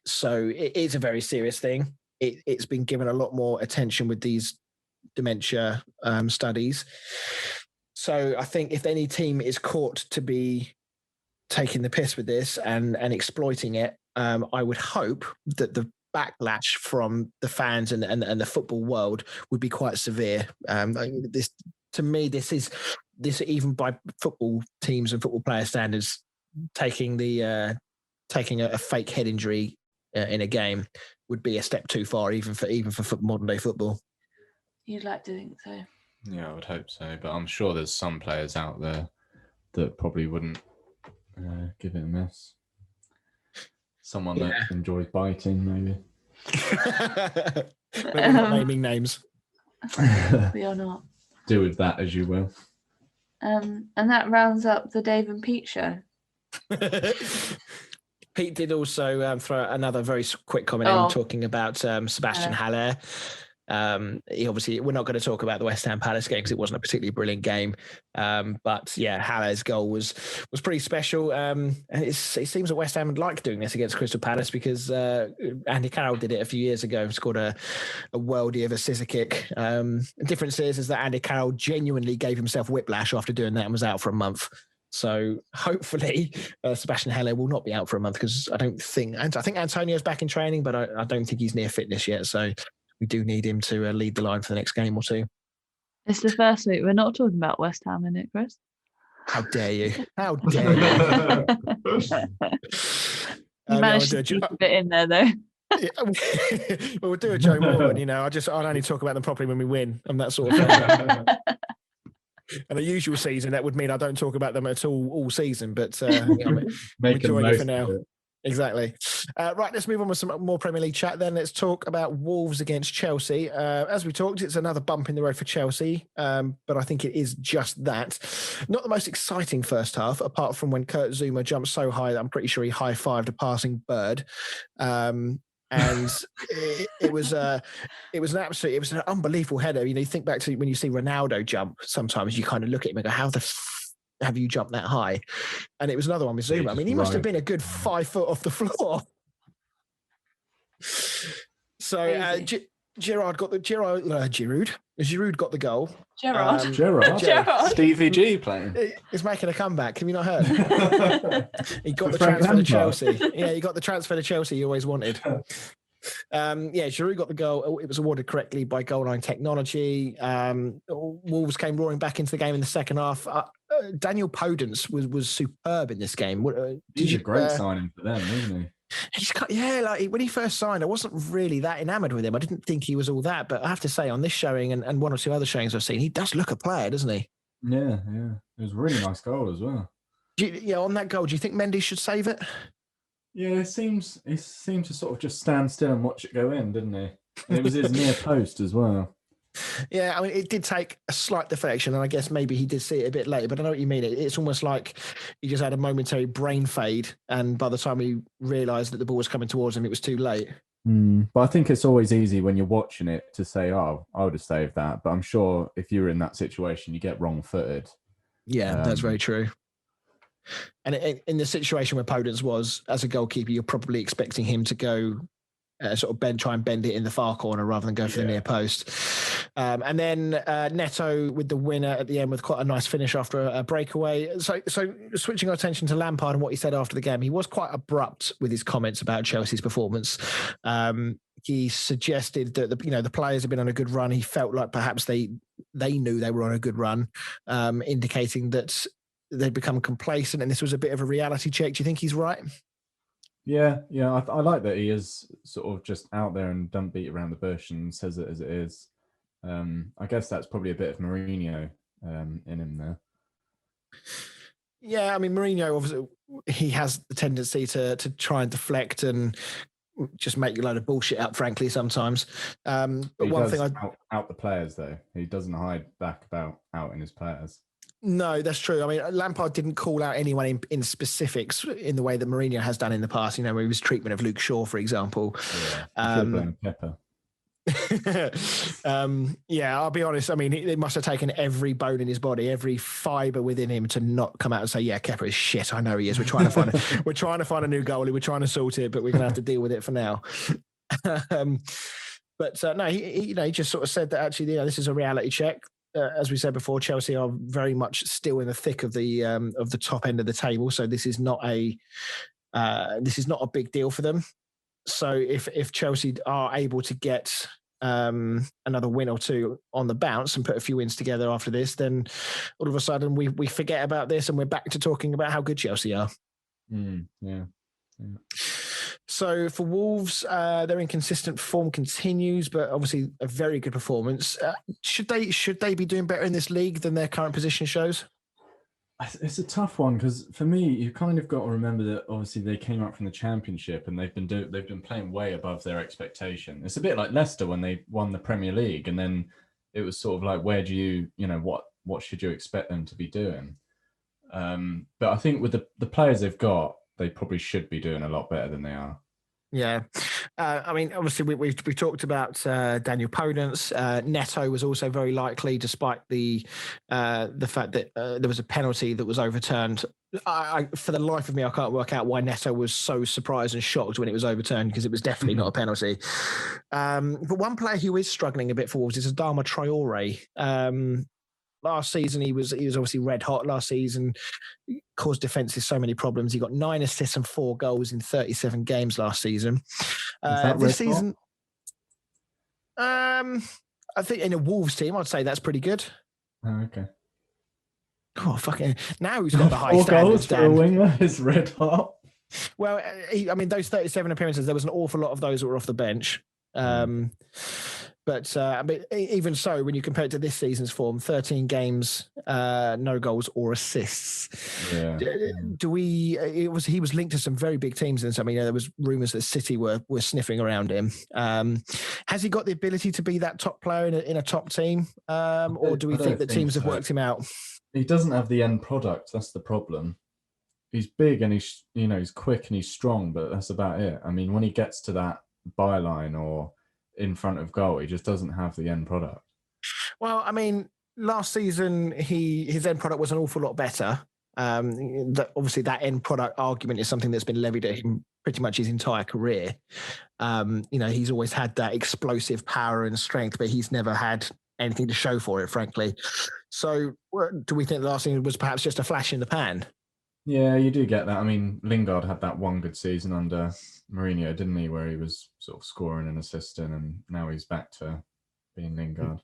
So it is a very serious thing. It's been given a lot more attention with these dementia studies. So I think if any team is caught to be taking the piss with this and exploiting it, I would hope that the backlash from the fans and the football world would be quite severe. This is this, even by football teams and football player standards, taking a fake head injury in a game would be a step too far, even for modern day football. You'd like to think so. Yeah, I would hope so. But I'm sure there's some players out there that probably wouldn't give it a miss. Someone that enjoys biting, maybe. Maybe not naming names. We are not. Do with that as you will. And that rounds up the Dave and Pete show. Pete did also throw another very quick comment in talking about Sebastian Haller. He obviously, we're not going to talk about the West Ham Palace game because it wasn't a particularly brilliant game. But yeah, Haller's goal was pretty special. And it seems that West Ham would like doing this against Crystal Palace because Andy Carroll did it a few years ago and scored a worldie of a scissor kick. The difference is that Andy Carroll genuinely gave himself whiplash after doing that and was out for a month. So hopefully Sebastian Haller will not be out for a month because I think Antonio's back in training, but I don't think he's near fitness yet. So we do need him to lead the line for the next game or two. It's the first week. We're not talking about West Ham, in it, Chris? How dare you? How dare you? You managed to keep a bit in there, though. Well, we'll do a Joe Morgan, I'll only talk about them properly when we win and that sort of thing. And a usual season, that would mean I don't talk about them at all season, but I'm enjoying it for now. Exactly. Right, let's move on with some more Premier League chat then. Let's talk about Wolves against Chelsea. As we talked, it's another bump in the road for Chelsea, but I think it is just that. Not the most exciting first half, apart from when Kurt Zouma jumped so high that I'm pretty sure he high-fived a passing bird. And it was an unbelievable header. You think back to when you see Ronaldo jump, sometimes you kind of look at him and go, how the have you jumped that high? And it was another one with Zouma. I mean, he must have been a good 5 foot off the floor. So Giroud got the goal. Gerrard. Stevie G playing. He's making a comeback. Have you not heard? He got the transfer to Chelsea. Yeah, he got the transfer to Chelsea he always wanted. Giroud got the goal. It was awarded correctly by Goal Line Technology. Wolves came roaring back into the game in the second half. Daniel Podence was superb in this game. He's a great signing for them, isn't he? When he first signed, I wasn't really that enamoured with him. I didn't think he was all that, but I have to say on this showing and one or two other showings I've seen, he does look a player, doesn't he? Yeah. It was a really nice goal as well. On that goal, do you think Mendy should save it? Yeah, it seems to sort of just stand still and watch it go in, didn't he? And it was his near post as well. Yeah, I mean, it did take a slight deflection, and I guess maybe he did see it a bit later, but I know what you mean. It's almost like he just had a momentary brain fade, and by the time he realised that the ball was coming towards him, it was too late. But I think it's always easy when you're watching it to say, oh, I would have saved that. But I'm sure if you were in that situation, you get wrong-footed. Yeah, that's very true. And in the situation where Podence was, as a goalkeeper, you're probably expecting him to go try and bend it in the far corner rather than go for the near post. And then Neto with the winner at the end with quite a nice finish after a breakaway. So switching our attention to Lampard and what he said after the game, he was quite abrupt with his comments about Chelsea's performance. He suggested that the players have been on a good run. He felt like perhaps they knew they were on a good run, indicating that they'd become complacent and this was a bit of a reality check. Do you think he's right? Yeah. I like that he is sort of just out there and don't beat around the bush and says it as it is. I guess that's probably a bit of Mourinho in him there. Yeah, I mean, Mourinho, obviously, he has the tendency to try and deflect and just make a load of bullshit up, frankly, sometimes. But one thing out the players, though. He doesn't hide back about outing his players. No, that's true. I mean, Lampard didn't call out anyone in specifics in the way that Mourinho has done in the past, with his treatment of Luke Shaw, for example. Yeah, Pepper. I'll be honest. I mean, it must have taken every bone in his body, every fibre within him to not come out and say, "Yeah, Kepa is shit. I know he is. We're trying to find a new goalie. We're trying to sort it, but we're going to have to deal with it for now." No, he just sort of said that actually, this is a reality check. As we said before, Chelsea are very much still in the thick of the top end of the table, so this is not a big deal for them. So if Chelsea are able to get another win or two on the bounce and put a few wins together after this, then all of a sudden we forget about this and we're back to talking about how good Chelsea are. Yeah. So for Wolves, their inconsistent form continues, but obviously a very good performance. Should they be doing better in this league than their current position shows? It's a tough one because for me, you kind of got to remember that obviously they came up from the Championship and they've been playing way above their expectation. It's a bit like Leicester when they won the Premier League, and then it was sort of like, where do you what should you expect them to be doing? But I think with the players they've got, they probably should be doing a lot better than they are. Yeah. I mean, obviously, we talked about Daniel Podence. Neto was also very likely, despite the fact that there was a penalty that was overturned. For the life of me, I can't work out why Neto was so surprised and shocked when it was overturned, because it was definitely not a penalty. But one player who is struggling a bit for Wolves is Adama Traore. Last season, he was obviously red hot last season, caused defenses so many problems. He got 9 assists and 4 goals in 37 games last season. This season, I think in a Wolves team, I'd say that's pretty good. Oh, okay. Oh, fucking! Now he's got the high 4 standards. goals for a winger is red hot. Well, I mean, those 37 appearances, there was an awful lot of those that were off the bench. But even so, when you compare it to this season's form, 13 games, no goals or assists. Yeah. He was linked to some very big teams, and so I mean, there was rumours that City were sniffing around him. Has he got the ability to be that top player in a top team, or do we think that teams have worked him out? He doesn't have the end product. That's the problem. He's big and he's quick and he's strong, but that's about it. I mean, when he gets to that byline or in front of goal, he just doesn't have the end product. Well, I mean, last season his end product was an awful lot better. Obviously, that end product argument is something that's been levied at him pretty much his entire career. He's always had that explosive power and strength, but he's never had anything to show for it, frankly. So, do we think the last season was perhaps just a flash in the pan? Yeah, you do get that. I mean, Lingard had that one good season under Mourinho, didn't he, where he was sort of scoring and assisting, and now he's back to being Lingard.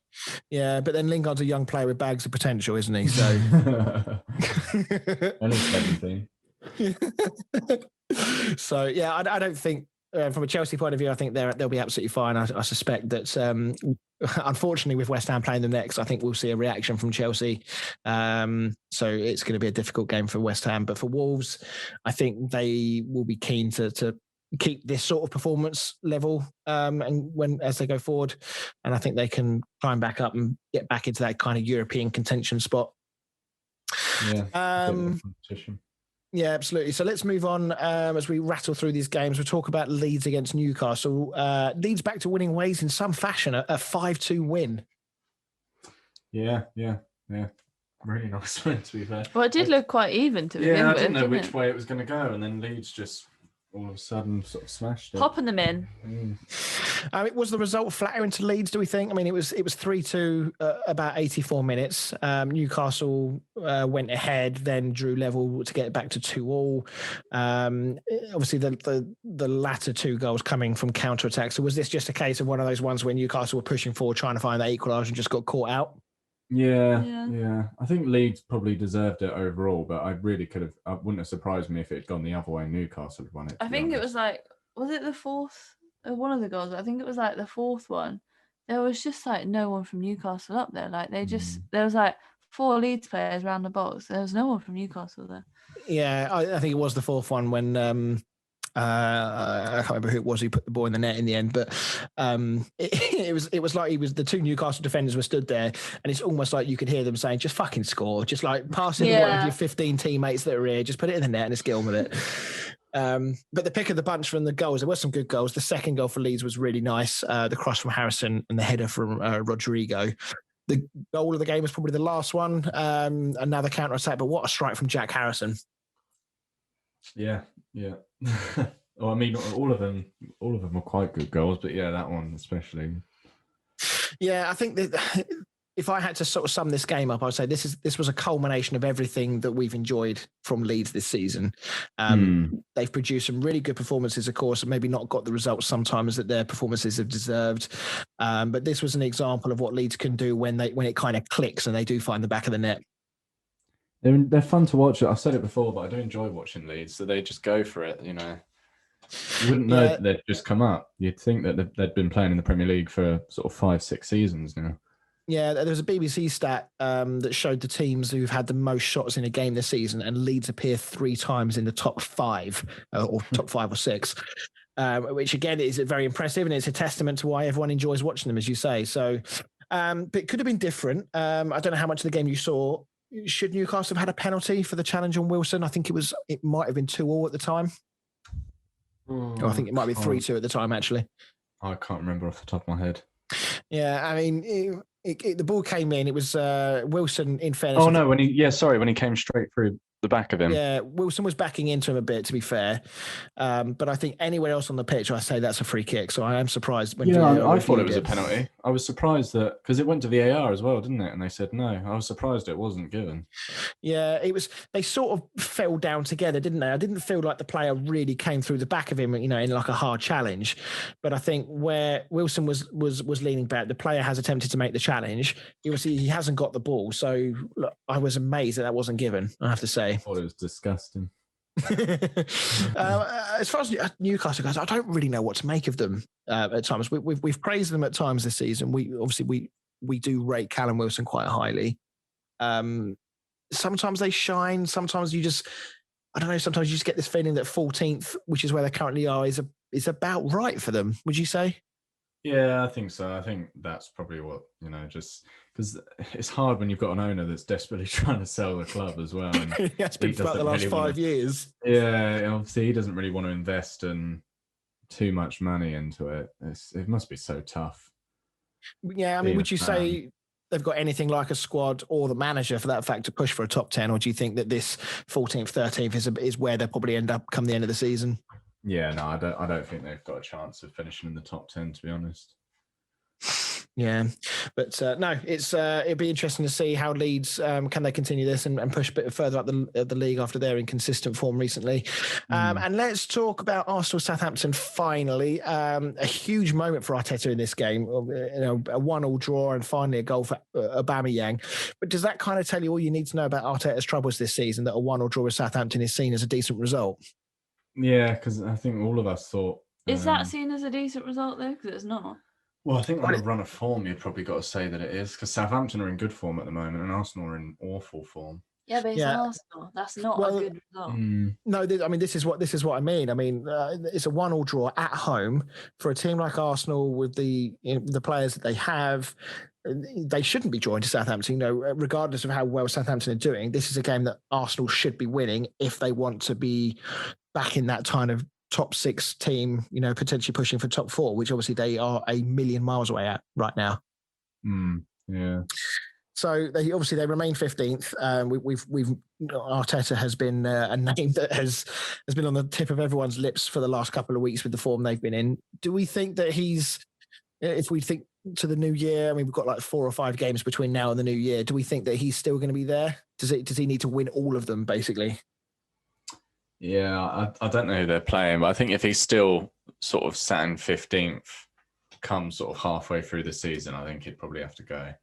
Yeah, but then Lingard's a young player with bags of potential, isn't he? So, and it's everything. So, yeah, I don't think, from a Chelsea point of view, I think they'll be absolutely fine. I suspect that, unfortunately, with West Ham playing them next, I think we'll see a reaction from Chelsea. So it's going to be a difficult game for West Ham. But for Wolves, I think they will be keen to keep this sort of performance level as they go forward. And I think they can climb back up and get back into that kind of European contention spot. Yeah. Competition. Yeah, absolutely. So let's move on as we rattle through these games. We'll talk about Leeds against Newcastle. Leeds back to winning ways in some fashion, a 5-2 win. Yeah. Really nice win, to be fair. Well, it did look quite even to begin with. Yeah, I didn't know which way it was going to go, and then Leeds just all of a sudden sort of smashed it. Popping them in. Was the result flattering to Leeds, do we think? I mean, it was 3-2 about 84 minutes. Newcastle went ahead, then drew level to get it back to 2-2. Obviously, the latter 2 goals coming from counter-attack. So was this just a case of one of those ones where Newcastle were pushing forward, trying to find that equaliser and just got caught out? Yeah. I think Leeds probably deserved it overall, but I really could have. It wouldn't have surprised me if it had gone the other way. Newcastle had won it. I think it was was it the fourth? One of the goals. I think it was like the fourth one. There was just like no one from Newcastle up there. Like there was like 4 Leeds players around the box. There was no one from Newcastle there. Yeah, I think it was the fourth one when. I can't remember who it was who put the ball in the net in the end, but it was like the 2 Newcastle defenders were stood there, and it's almost like you could hear them saying, "Just fucking score, just like pass it to one of your 15 teammates that are here, just put it in the net and just get on with it." But the pick of the bunch from the goals, there were some good goals. The second goal for Leeds was really nice. The cross from Harrison and the header from Rodrigo. The goal of the game was probably the last one. Another counter attack, but what a strike from Jack Harrison! Yeah. Well, I mean, all of them were quite good goals, but yeah, that one especially. Yeah, I think that if I had to sort of sum this game up, I would say this was a culmination of everything that we've enjoyed from Leeds this season. They've produced some really good performances, of course, and maybe not got the results sometimes that their performances have deserved. But this was an example of what Leeds can do when it kind of clicks and they do find the back of the net. They're fun to watch. I've said it before, but I do enjoy watching Leeds. So they just go for it, You wouldn't know that they'd just come up. You'd think that they'd been playing in the Premier League for sort of 5-6 seasons now. Yeah, there was a BBC stat that showed the teams who've had the most shots in a game this season, and Leeds appear 3 times in the top 5 or top 5 or 6, which again is very impressive, and it's a testament to why everyone enjoys watching them, as you say. So, but it could have been different. I don't know how much of the game you saw. Should Newcastle have had a penalty for the challenge on Wilson? I think it might have been 2-2 at the time. Or I think it might be 3-2 at the time, actually. I can't remember off the top of my head. Yeah, I mean, the ball came in. It was Wilson, in fairness. Oh, no, when he came straight through the back of him. Yeah, Wilson was backing into him a bit, to be fair. But I think anywhere else on the pitch, I say that's a free kick. So I am surprised. I thought it was a penalty. I was surprised that, because it went to VAR as well, didn't it? And they said no. I was surprised it wasn't given. Yeah, they sort of fell down together, didn't they? I didn't feel like the player really came through the back of him, in like a hard challenge. But I think where Wilson was leaning back, the player has attempted to make the challenge. Obviously, he hasn't got the ball. So look, I was amazed that wasn't given, I have to say. I thought it was disgusting. As far as Newcastle goes, I don't really know what to make of them at times. We've praised them at times this season. We do rate Callum Wilson quite highly. Sometimes they shine. Sometimes sometimes you just get this feeling that 14th, which is where they currently are, is about right for them. Would you say? Yeah, I think so. I think that's probably what, just because it's hard when you've got an owner that's desperately trying to sell the club as well. And he has been for the last 5 years. Yeah, obviously he doesn't really want to invest in too much money into it. It must be so tough. Yeah, I mean, would you say they've got anything like a squad or the manager, for that fact, to push for a top 10, or do you think that this 14th, 13th is where they'll probably end up come the end of the season? Yeah, no, I don't think they've got a chance of finishing in the top 10, to be honest. Yeah, but no, it'd be interesting to see how Leeds can they continue this and push a bit further up the league after their inconsistent form recently. And let's talk about Arsenal Southampton finally. A huge moment for Arteta in this game. A 1-1 draw and finally a goal for Aubameyang. But does that kind of tell you all you need to know about Arteta's troubles this season, that a 1-1 draw with Southampton is seen as a decent result? Yeah, because I think all of us thought... Is that seen as a decent result, though? Because it's not. Well, I think on a run of form, you've probably got to say that it is, because Southampton are in good form at the moment and Arsenal are in awful form. Yeah, but it's Arsenal. That's not a good result. No, this is what I mean. I mean, it's a 1-1 draw at home for a team like Arsenal with the players that they have. They shouldn't be drawing to Southampton, regardless of how well Southampton are doing. This is a game that Arsenal should be winning if they want to be back in that kind of top 6 team, potentially pushing for top 4, which obviously they are a million miles away at right now. Yeah. So they remain 15th. Arteta has been a name that has been on the tip of everyone's lips for the last couple of weeks with the form they've been in. Do we think that if we think to the new year, I mean, we've got like 4 or 5 games between now and the new year. Do we think that he's still going to be there? Does he need to win all of them, basically? Yeah, I don't know who they're playing, but I think if he's still sort of sat in 15th, come sort of halfway through the season, I think he'd probably have to go.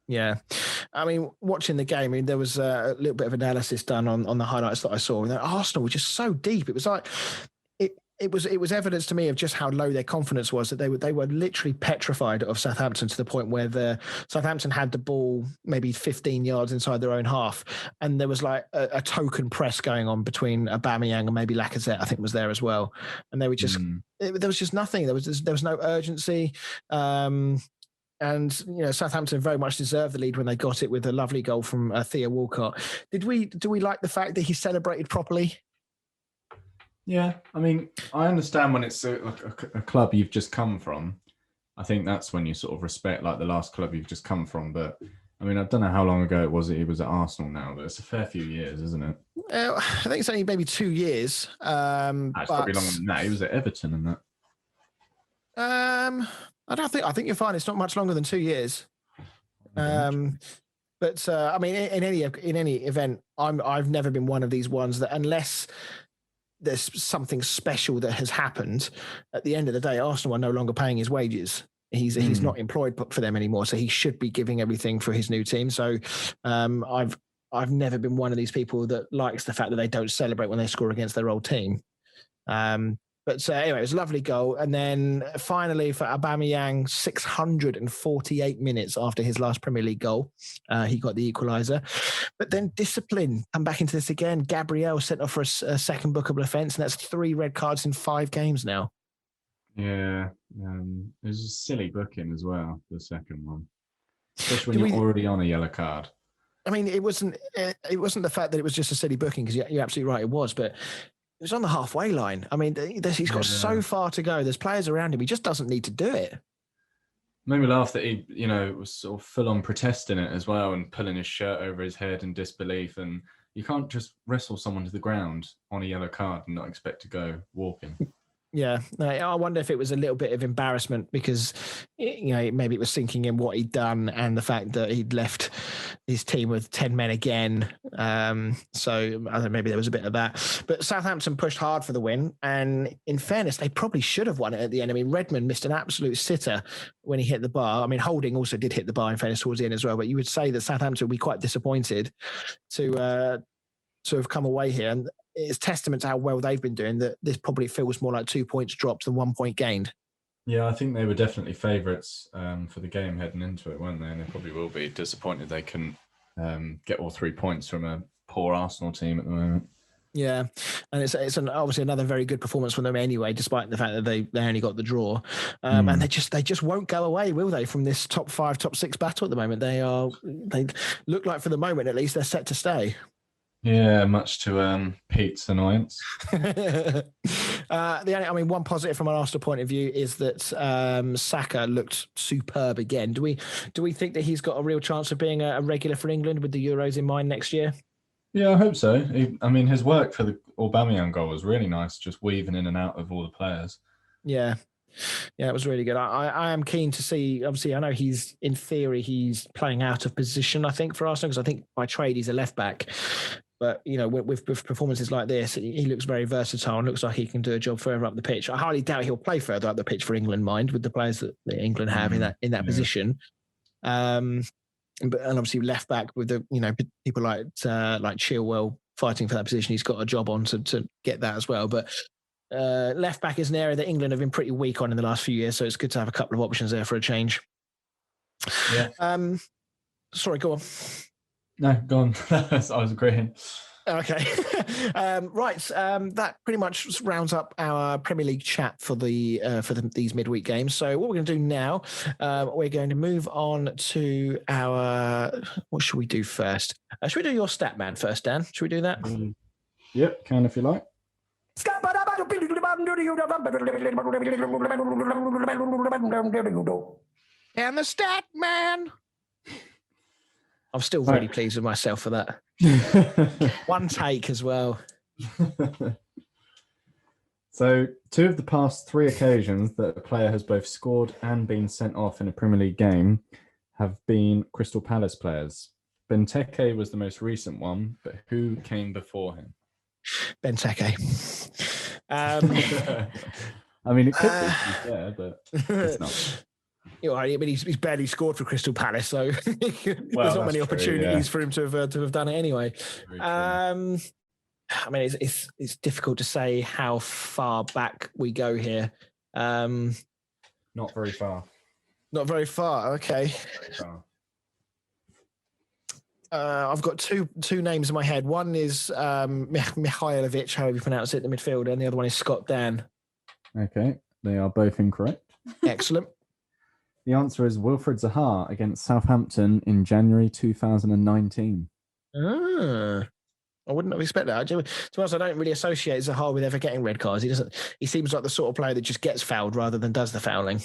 Yeah. I mean, watching the game, there was a little bit of analysis done on the highlights that I saw. And Arsenal were just so deep. It was like... It was evidence to me of just how low their confidence was, that they were literally petrified of Southampton, to the point where Southampton had the ball maybe 15 yards inside their own half, and there was like a token press going on between Aubameyang and maybe Lacazette, I think, was there as well, and they were just there was just nothing. There was no urgency. And Southampton very much deserved the lead when they got it with a lovely goal from Theo Walcott. Do we like the fact that he celebrated properly? Yeah, I mean, I understand when it's a club you've just come from. I think that's when you sort of respect like the last club you've just come from. But I mean, I don't know how long ago it was that he was at Arsenal now, but it's a fair few years, isn't it? I think it's only maybe 2 years. It's probably longer than that. He was at Everton and that. I think you're fine. It's not much longer than 2 years. But I mean, in any event, I've never been one of these ones that, unless there's something special that has happened, at the end of the day, Arsenal are no longer paying his wages. He's not employed for them anymore, so he should be giving everything for his new team. So I've never been one of these people that likes the fact that they don't celebrate when they score against their old team. But anyway, it was a lovely goal. And then finally for Aubameyang, 648 minutes after his last Premier League goal, he got the equaliser. But then discipline, come back into this again. Gabriel sent off for a second bookable offence, and that's 3 red cards in 5 games now. Yeah, it was a silly booking as well, the second one. Especially when you're already on a yellow card. I mean, it wasn't the fact that it was just a silly booking, because you're absolutely right, it was, but it was on the halfway line. I mean, he's got so far to go. There's players around him. He just doesn't need to do it. Made me laugh that he, was sort of full on protesting it as well and pulling his shirt over his head in disbelief. And you can't just wrestle someone to the ground on a yellow card and not expect to go walking. Yeah, I wonder if it was a little bit of embarrassment because, maybe it was sinking in what he'd done and the fact that he'd left his team with 10 men again. So I don't know, maybe there was a bit of that. But Southampton pushed hard for the win. And in fairness, they probably should have won it at the end. I mean, Redmond missed an absolute sitter when he hit the bar. I mean, Holding also did hit the bar, in fairness, towards the end as well. But you would say that Southampton would be quite disappointed to have come away here. And it's testament to how well they've been doing that this probably feels more like 2 points dropped than 1 point gained. Yeah, I think they were definitely favourites for the game heading into it, weren't they? And they Probably will be disappointed they couldn't get all 3 points from a poor Arsenal team at the moment. Yeah, and it's obviously another very good performance from them anyway, despite the fact that they only got the draw. And they just won't go away, will they, from this top 5, top 6 battle at the moment? They look like, for the moment at least, they're set to stay. Yeah, much to Pete's annoyance. One positive from an Arsenal point of view is that Saka looked superb again. Do we think that he's got a real chance of being a regular for England with the Euros in mind next year? Yeah, I hope so. His work for the Aubameyang goal was really nice, just weaving in and out of all the players. Yeah. Yeah, it was really good. I am keen to see, obviously, I know he's playing out of position, I think, for Arsenal, because I think by trade he's a left back. But, with performances like this, he looks very versatile and looks like he can do a job further up the pitch. I highly doubt he'll play further up the pitch for England, with the players that England have in that position. And obviously left back with the, people like Chilwell fighting for that position. He's got a job on to get that as well. But left back is an area that England have been pretty weak on in the last few years. So it's good to have a couple of options there for a change. Yeah. Sorry, go on. No, go on. I was agreeing. Okay. Right. That pretty much rounds up our Premier League chat for these midweek games. So what we're going to do now, we're going to move on to what should we do first? Should we do your stat man first, Dan? Should we do that? Yep, can if you like. And the stat man. I'm still really pleased with myself for that. One take as well. So 2 of the past 3 occasions that a player has both scored and been sent off in a Premier League game have been Crystal Palace players. Benteke was the most recent one, but who came before him? Benteke. It could be, yeah, but it's not. He's barely scored for Crystal Palace, so there's not many opportunities for him to have done it anyway. It's difficult to say how far back we go here. Not very far. Not very far. Okay. Very far. I've got two names in my head. One is Mihailovic, however you pronounce it, the midfielder, and the other one is Scott Dan. Okay, they are both incorrect. Excellent. The answer is Wilfred Zaha against Southampton in January 2019. I wouldn't have expected that. To be honest, I don't really associate Zaha with ever getting red cards. He seems like the sort of player that just gets fouled rather than does the fouling.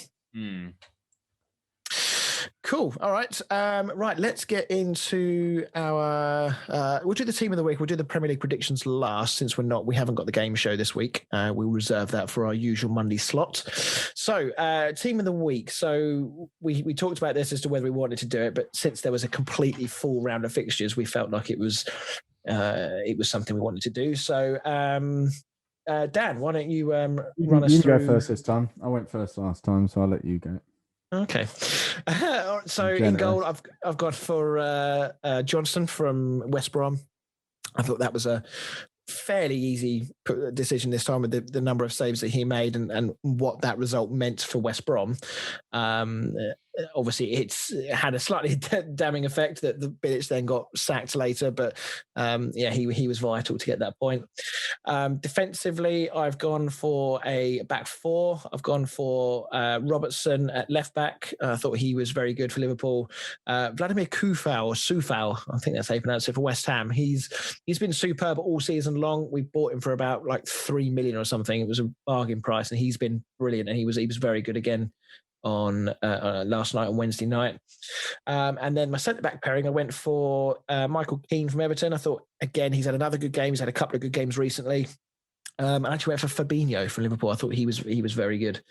Cool. All right. Right. Let's get into our. We'll do the team of the week. We'll do the Premier League predictions last, since we haven't got the game show this week. We'll reserve that for our usual Monday slot. So, team of the week. So we talked about this as to whether we wanted to do it, but since there was a completely full round of fixtures, we felt like it was something we wanted to do. So, Dan, why don't you run us through? You go first this time. I went first last time, so I'll let you go. Okay. So in goal, I've got for Johnson from West Brom. I thought that was a fairly easy decision this time with the number of saves that he made and what that result meant for West Brom. Obviously, it had a slightly damning effect that the Bilic then got sacked later, but he was vital to get that point. Defensively, I've gone for a back four. I've gone for Robertson at left back. I thought he was very good for Liverpool. Vladimir Coufal, I think that's how you pronounce it, for West Ham. He's been superb all season long. We bought him for about like 3 million or something. It was a bargain price, and he's been brilliant. And he was very good again on last night on Wednesday night. And then my centre-back pairing, I went for Michael Keane from Everton. I thought, again, he's had another good game. He's had a couple of good games recently. I actually went for Fabinho from Liverpool. I thought he was very good.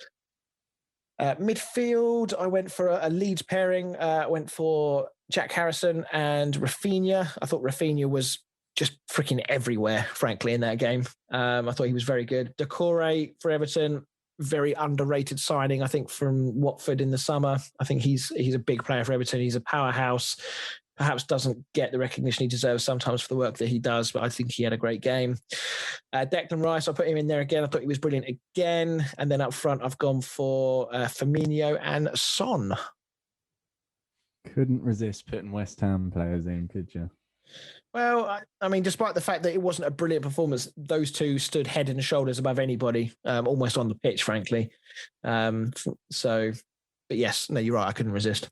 Midfield, I went for a Leeds pairing. I went for Jack Harrison and Rafinha. I thought Rafinha was just freaking everywhere, frankly, in that game. I thought he was very good. Doucouré for Everton, very underrated signing, I think, from Watford in the summer. I think he's a big player for Everton. He's a powerhouse. Perhaps doesn't get the recognition he deserves sometimes for the work that he does, but I think he had a great game. Declan Rice, I put him in there again. I thought he was brilliant again. And then up front, I've gone for Firmino and Son. Couldn't resist putting West Ham players in, could you? Well, I mean, despite the fact that it wasn't a brilliant performance, those two stood head and shoulders above anybody, almost on the pitch, frankly. But yes, no, you're right. I couldn't resist.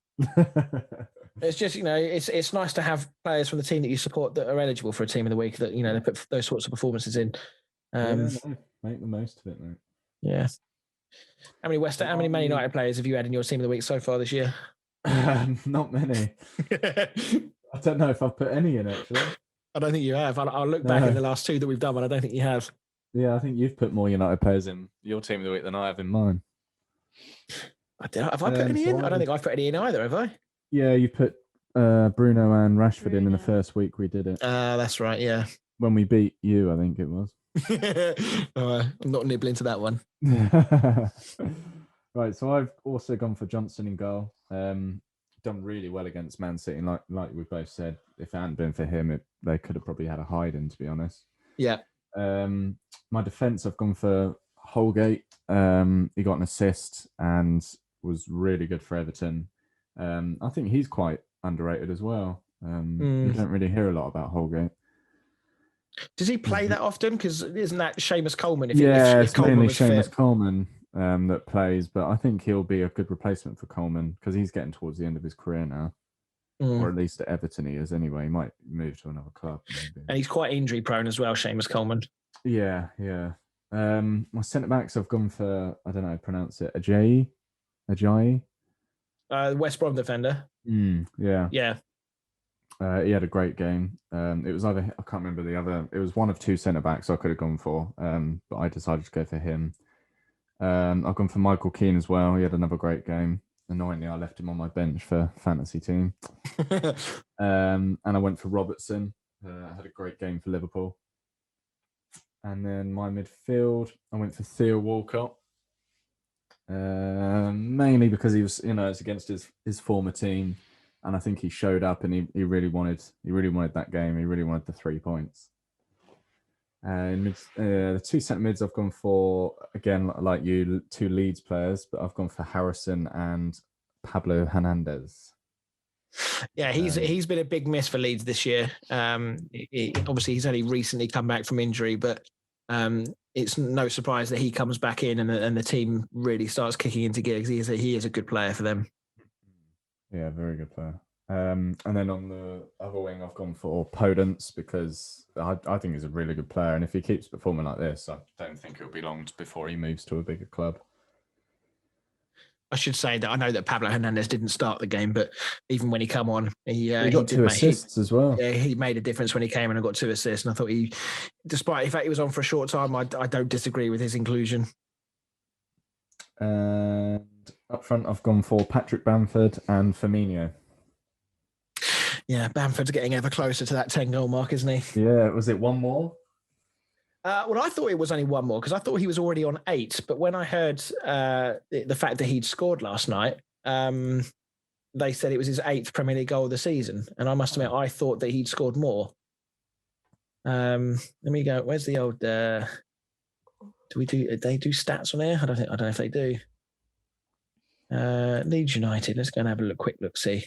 It's just, it's nice to have players from the team that you support that are eligible for a team of the week that, they put those sorts of performances in. Make the most of it, mate. Yeah. How many Man United players have you had in your team of the week so far this year? Not many. I don't know if I've put any in, actually. I don't think you have. I'll look back in the last two that we've done, but I don't think you have. Yeah, I think you've put more United players in your team of the week than I have in mine. Have I put any in? I don't think I've put any in either, have I? Yeah, you put Bruno and Rashford in the first week we did it. That's right, yeah. When we beat you, I think it was. I'm not nibbling to that one. Right, so I've also gone for Johnson in goal. Done really well against Man City, and like we both said, if it hadn't been for him, they could have probably had a hide-in, to be honest. Yeah. My defence, I've gone for Holgate. He got an assist and was really good for Everton. I think he's quite underrated as well. You don't really hear a lot about Holgate. Does he play that often? Because isn't that Seamus Coleman? It's mainly Seamus Coleman that plays, but I think he'll be a good replacement for Coleman because he's getting towards the end of his career now. Or at least at Everton he is anyway. He might move to another club. Maybe. And he's quite injury prone as well, Seamus Coleman. Yeah. My centre-backs, I've gone for, I don't know how to pronounce it, Ajayi? West Brom defender. Yeah. He had a great game. It was either, I can't remember the other, it was one of two centre-backs I could have gone for, but I decided to go for him. I've gone for Michael Keane as well. He had another great game. Annoyingly, I left him on my bench for fantasy team. And I went for Robertson. Had a great game for Liverpool. And then my midfield, I went for Theo Walcott. Mainly because he was, it's against his former team. And I think he showed up and he really wanted that game. He really wanted the 3 points. And the two centre mids I've gone for, again, like you, two Leeds players, but I've gone for Harrison and Pablo Hernandez. Yeah, he's been a big miss for Leeds this year. Obviously, he's only recently come back from injury, but it's no surprise that he comes back in and the team really starts kicking into gear because he is a good player for them. Yeah, very good player. And then on the other wing, I've gone for Podence because I think he's a really good player. And if he keeps performing like this, I don't think it'll be long before he moves to a bigger club. I should say that I know that Pablo Hernandez didn't start the game, but even when he come on, he got 2 assists as well. Yeah, he made a difference when he came in and got 2 assists. And I thought despite the fact he was on for a short time, I don't disagree with his inclusion. And up front, I've gone for Patrick Bamford and Firmino. Yeah, Bamford's getting ever closer to that 10-goal mark, isn't he? Yeah, was it one more? Well, I thought it was only one more because I thought he was already on 8. But when I heard the fact that he'd scored last night, they said it was his 8th Premier League goal of the season. And I must admit, I thought that he'd scored more. Let me go. Where's the old... they do stats on here? I don't know if they do. Leeds United. Let's go and have a quick look, see.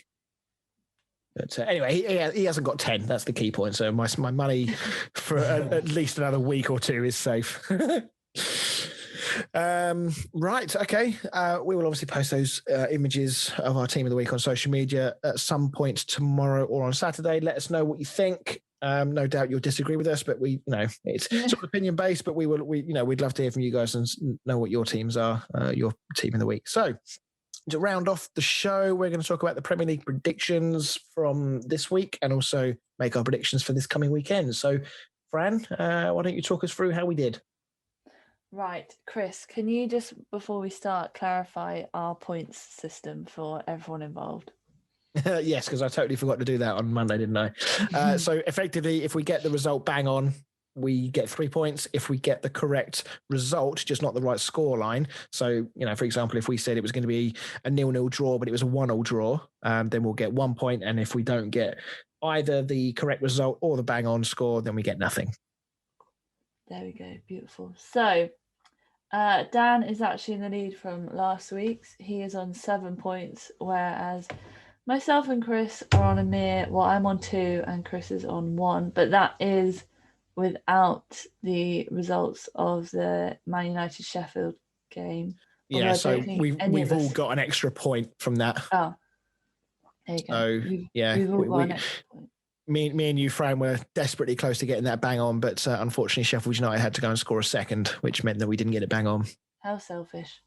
But anyway, he hasn't got 10. That's the key point. So my money for at least another week or 2 is safe. Right. Okay. We will obviously post those images of our team of the week on social media at some point tomorrow or on Saturday. Let us know what you think. No doubt you'll disagree with us, but it's sort of opinion based, but we'd love to hear from you guys and know what your teams are, your team of the week. So to round off the show, we're going to talk about the Premier League predictions from this week and also make our predictions for this coming weekend. So, Fran, why don't you talk us through how we did? Right. Chris, can you just, before we start, clarify our points system for everyone involved? Yes, because I totally forgot to do that on Monday, didn't I? So effectively, if we get the result bang on, we get 3 points. If we get the correct result, just not the right score line. So, for example, if we said it was going to be a 0-0 draw, but it was a 1-1 draw, then we'll get 1 point. And if we don't get either the correct result or the bang on score, then we get nothing. There we go. Beautiful. So Dan is actually in the lead from last week's. He is on 7 points, whereas myself and Chris are on I'm on 2 and Chris is on 1, but that is without the results of the Man United Sheffield game. Yeah, so we've all got an extra point from that. Oh, there you go. So we've all got an extra point. Me and you, Fran, were desperately close to getting that bang on, but unfortunately Sheffield United had to go and score a second, which meant that we didn't get it bang on. How selfish.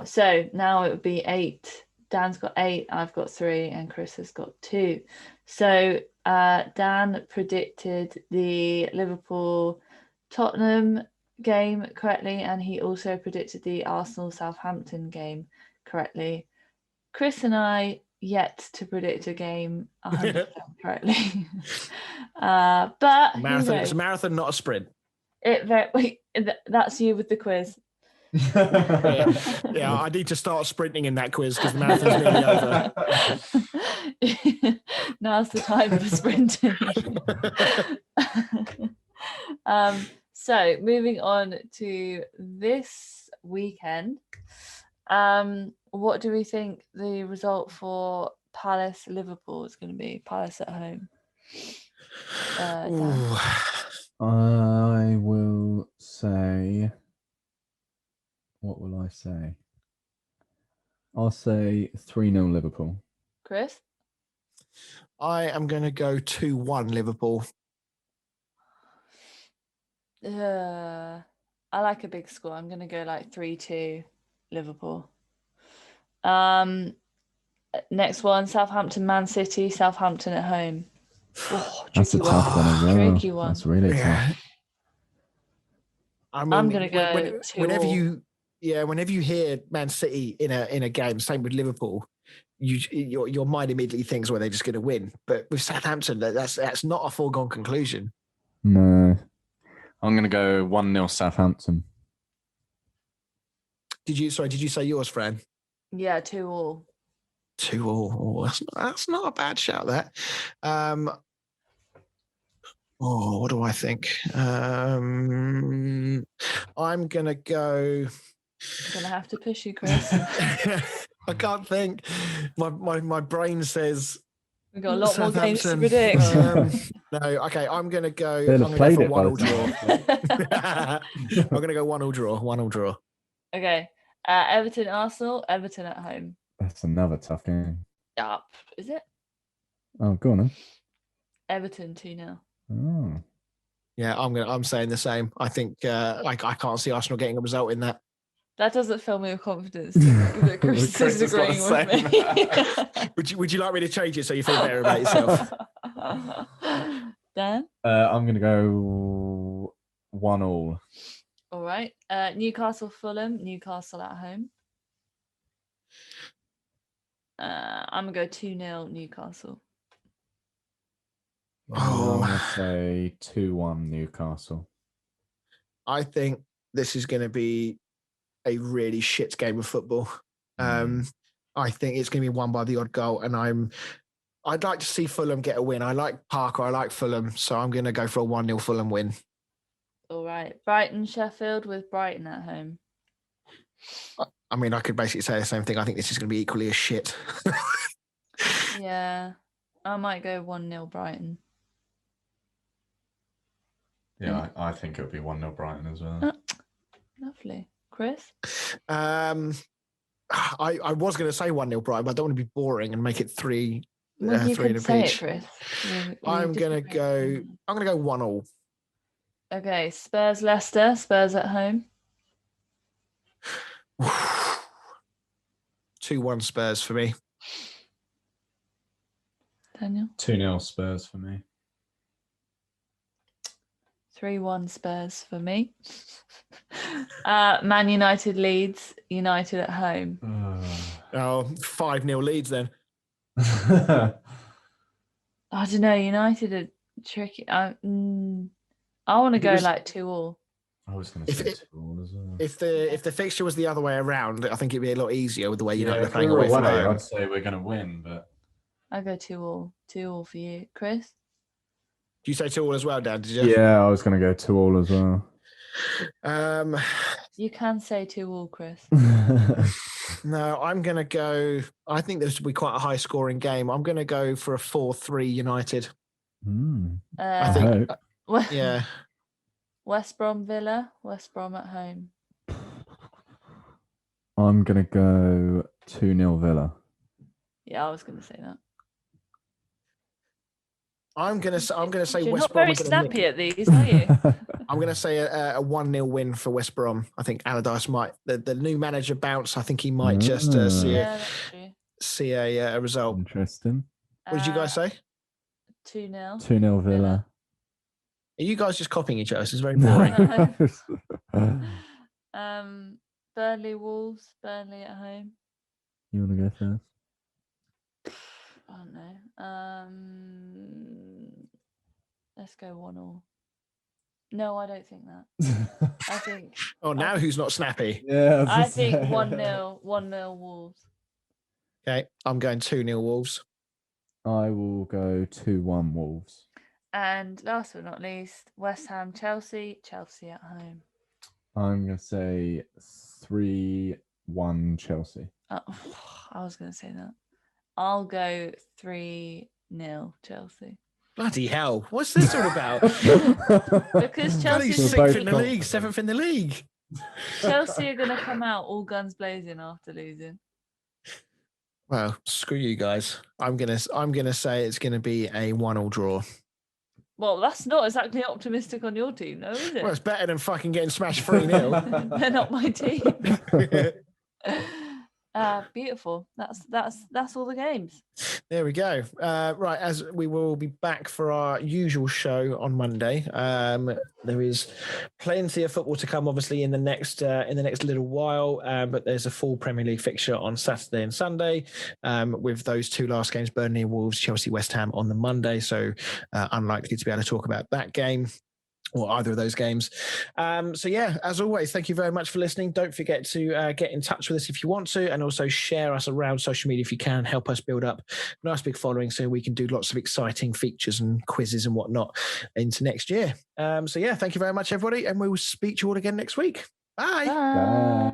So now it would be 8. Dan's got 8, I've got 3, and Chris has got 2. So Dan predicted the Liverpool-Tottenham game correctly, and he also predicted the Arsenal-Southampton game correctly. Chris and I yet to predict a game 100% correctly. But it's a marathon, not a sprint. That's you with the quiz. Yeah, I need to start sprinting in that quiz because the marathon's nearly over. Now's the time for sprinting. So moving on to this weekend, what do we think the result for Palace Liverpool is going to be? Palace at home. I will say. What will I say? I'll say 3-0 Liverpool. Chris? I am going to go 2-1 Liverpool. I like a big score. I'm going to go like 3-2 Liverpool. Next one, Southampton, Man City. Southampton at home. Oh, that's a tough one as well. Tricky one. That's really tough. I mean, I'm going to go 2-2. Whenever you hear Man City in a game, same with Liverpool, your mind immediately thinks, well, they're just going to win. But with Southampton, that's not a foregone conclusion. No. I'm going to go 1-0 Southampton. Did you say yours, Fran? Yeah, 2-2. 2-2. Oh, that's not a bad shout, that. What do I think? I'm going to go... I'm going to have to push you, Chris. I can't think. My brain says... We've got a lot more games to predict. No, okay, I'm going to go... I'm going to go for 1-1 draw. I'm going to go 1-1 draw. 1-1 draw. Okay. Everton, Arsenal. Everton at home. That's another tough game. Is it? Oh, go on then. Everton 2-0. Oh. Yeah, I'm saying the same. I think I can't see Arsenal getting a result in that. That doesn't fill me with confidence that Chris Chris is has got agreeing the with me. Would you like me to change it so you feel better about yourself? Dan? I'm going to go 1-1. All right. Newcastle, Fulham, Newcastle at home. I'm going to go 2-0 Newcastle. Oh. I'm going to say 2-1 Newcastle. I think this is going to be a really shit game of football. I think it's going to be won by the odd goal, and I'd like to see Fulham get a win. I like Parker, I like Fulham, so I'm going to go for a 1-0 Fulham win. All right. Brighton, Sheffield with Brighton at home. I mean, I could basically say the same thing. I think this is going to be equally as shit. Yeah. I might go 1-0 Brighton. Yeah, I think it'll be 1-0 Brighton as well. Lovely. Chris? I was going to say 1-0 Brighton, but I don't want to be boring and make it 3 Well, you 3 can in a say it, peach. Chris. I'm going to go 1-1. Okay, Spurs, Leicester. Spurs at home. 2-1 Spurs for me. Daniel? 2-0 Spurs for me. 3-1 Spurs for me. Man United, Leeds. United at home. 5-0 Leeds then. I don't know. United are tricky. I want to go like 2-2. I was going to say 2-2 as well. If the fixture was the other way around, I think it'd be a lot easier with the way United are if playing we were away from away, home. I'd say we're going to win, but I go 2-2. 2-2 for you, Chris. Do you say 2-2 as well, Dad? Did you? yeah, I was going to go 2-2 as well. You can say 2-2, Chris. No, I'm going to go. I think this will be quite a high scoring game. I'm going to go for a 4-3 United. I think- hope. Yeah. West Brom, Villa. West Brom at home. I'm going to go 2-0 Villa. Yeah, I was going to say that. I'm gonna say You're West not Brom. very are gonna nick snappy it. at these, are you? I'm going to say a 1-0 win for West Brom. I think Allardyce might the new manager bounce. I think he might just Yeah, that's true. see a result. Interesting. What did you guys say? 2-0. 2-0 Villa. Are you guys just copying each other? This is very boring. Burnley, Wolves. Burnley at home. You want to go first? I don't know. Let's go 1-1. No, I don't think that. I think. Oh, now who's not snappy? Yeah, I think 1-0. 1-0 Wolves. Okay, I'm going 2-0 Wolves. I will go 2-1 Wolves. And last but not least, West Ham, Chelsea. Chelsea at home. I'm going to say 3-1 Chelsea. Oh, I was going to say that. I'll go 3-0 Chelsea. Bloody hell! What's this all about? Because Bloody Chelsea, sixth in the league, 7th in the league. Chelsea are going to come out all guns blazing after losing. Well, screw you guys. I'm gonna say it's gonna be a 1-1 draw. Well, that's not exactly optimistic on your team, though, is it? Well, it's better than fucking getting smashed 3-0. They're not my team. Beautiful. That's all the games. There we go. Right, as we will be back for our usual show on Monday. There is plenty of football to come, obviously, in the next little while. But there's a full Premier League fixture on Saturday and Sunday, with those two last games: Burnley, Wolves, Chelsea, West Ham on the Monday. So unlikely to be able to talk about that game or either of those games. So yeah, as always, thank you very much for listening. Don't forget to get in touch with us if you want to, and also share us around social media if you can. Help us build up a nice big following so we can do lots of exciting features and quizzes and whatnot into next year. So yeah, thank you very much, everybody, and we will speak to you all again next week. Bye. Bye.